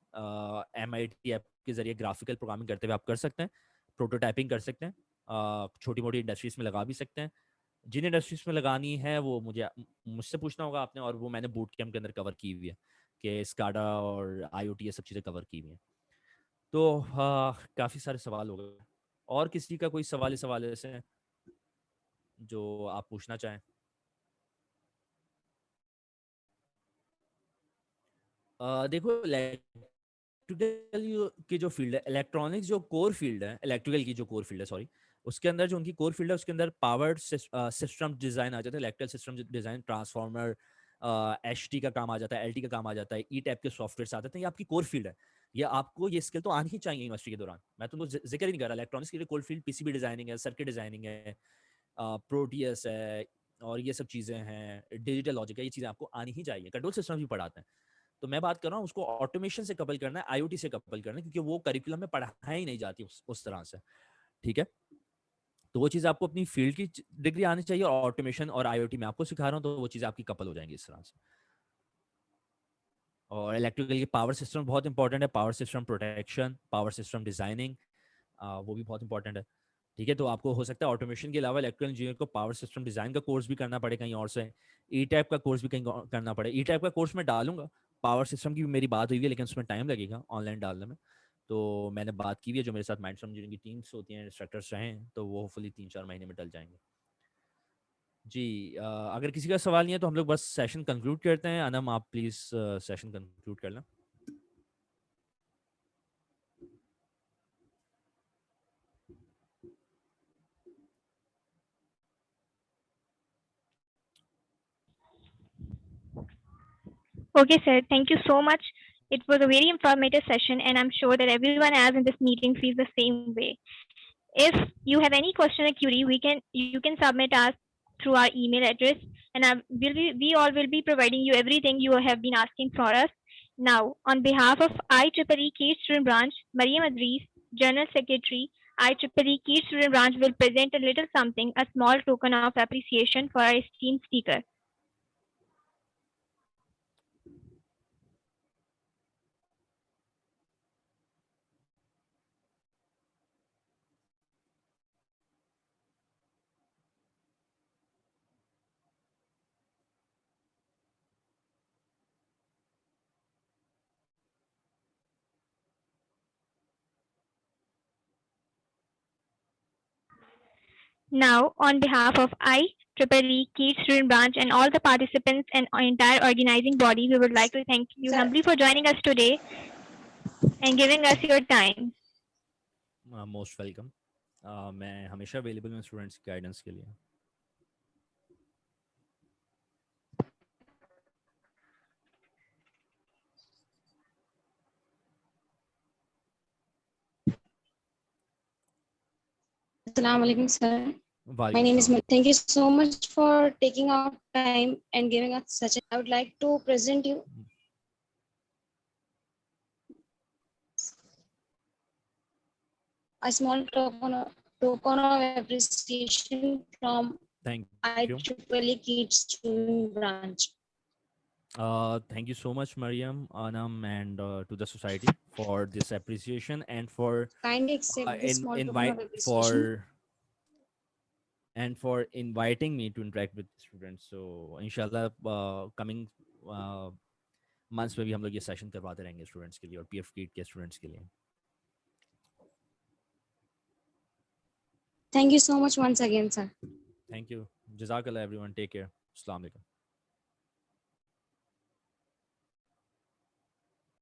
MIT ऐप के जरिए ग्राफिकल प्रोग्रामिंग करते हुए आप कर सकते हैं, प्रोटोटाइपिंग कर सकते हैं, छोटी मोटी इंडस्ट्रीज में लगा भी सकते हैं। जिन इंडस्ट्रीज में लगानी है वो मुझसे पूछना होगा आपने, और वो मैंने बूट कैम्प के अंदर कवर की हुई है कि स्काडा और IoT ये सब चीज़ें कवर की हुई हैं। तो काफ़ी सारे सवाल हो गए। और किसी का कोई सवाल ऐसे हैं जो आप पूछना चाहें? देखो, इलेक्ट्रिकल की जो फील्ड है, इलेक्ट्रॉनिक्स जो कोर फील्ड है, इलेक्ट्रिकल की जो कोर फील्ड है, सॉरी, उसके अंदर जो उनकी कोर फील्ड है उसके अंदर पावर सिस्टम डिजाइन आ जाता है, electrical system design, transformer, HT का काम आ जाता है, LT का काम आ जाता है, ई टाइप के सॉफ्टवेयर आ जाते हैं। ये आपकी कोर फील्ड है। ये आपको ये स्किल तो आनी ही चाहिए यूनिवर्सिटी के दौरान। मैं तुमको जिक्र ही नहीं कर रहा, इलेक्ट्रॉनिक्स की कोर फील्ड PCB डिजाइनिंग है, सर्किट डिजाइनिंग है, प्रोटीएस है, और ये सब चीज़ें हैं, डिजिटल लॉजिक है, ये चीज़ें आपको आनी ही चाहिए। कंट्रोल सिस्टम भी पढ़ाते हैं। तो मैं बात कर रहा हूँ उसको ऑटोमेशन से कपल करना है, IoT से कपल करना है, क्योंकि वो करिकुलम में पढ़ाई ही नहीं जाती उस तरह से। ठीक है, तो वो चीज़ आपको अपनी फील्ड की डिग्री आनी चाहिए, और ऑटोमेशन और IoT में आपको सिखा रहा हूँ, तो वो चीज़ आपकी कपल हो जाएंगी इस तरह से। और इलेक्ट्रिकल की पावर सिस्टम बहुत इंपॉर्टेंट है, power system protection, power system designing, वो भी बहुत इंपॉर्टेंट है। ठीक है, तो आपको हो सकता है ऑटोमेशन के अलावा इलेक्ट्रिकल इंजीनियर को पावर सिस्टम डिजाइन का कोर्स भी करना पड़े कहीं और से, ई टाइप का कोर्स भी कहीं करना पड़े। ई टाइप का कोर्स मैं डालूंगा, पावर सिस्टम की भी मेरी बात हुई है, लेकिन उसमें टाइम लगेगा ऑनलाइन डालने में। तो मैंने बात की हुई है, जो मेरे साथ माइंडस्टॉर्म इंजीनियरिंग की टीम्स होती हैं, इंस्ट्रक्टर्स रहे हैं, तो वो होपफुली 3-4 महीने में डल जाएंगे। जी, अगर किसी का सवाल नहीं है तो हम लोग बस सेशन कंक्लूड करते हैं। अनम, आप प्लीज़ सेशन कंक्लूड कर लें। Okay, sir. Thank you so much. It was a very informative session, and I'm sure that everyone else in this meeting feels the same way. If you have any question or query, you can submit us through our email address, and we all will be providing you everything you have been asking for us. Now, on behalf of IEEE Key Student Branch, Mariam Adris, General Secretary, IEEE Key Student Branch will present a little something, a small token of appreciation for our esteemed speaker. Now, on behalf of IEEE Key Student Branch and all the participants and our entire organizing body, we would like to thank you humbly for joining us today and giving us your time. Most welcome. मैं हमेशा available हूँ students की guidance के लिए। Assalamu alaikum, sir. My वालेकुम name is सलाम। Thank you so much for taking out time and giving us such. I would like to present you a small token of appreciation from thank you. IEEE Kids Student Branch. Thank you so much, Mariam, Anam, and to the society for this appreciation, and for Kindly accept this in small token of invite appreciation. for inviting me to interact with students. So inshallah, coming months में भी हम लोग ये session करवाते रहेंगे students के लिए और PF Kit के स्टूडेंट्स के लिए। Thank you so much once again, sir. Thank you. Jazakallah everyone. Take care. Assalamu alaikum.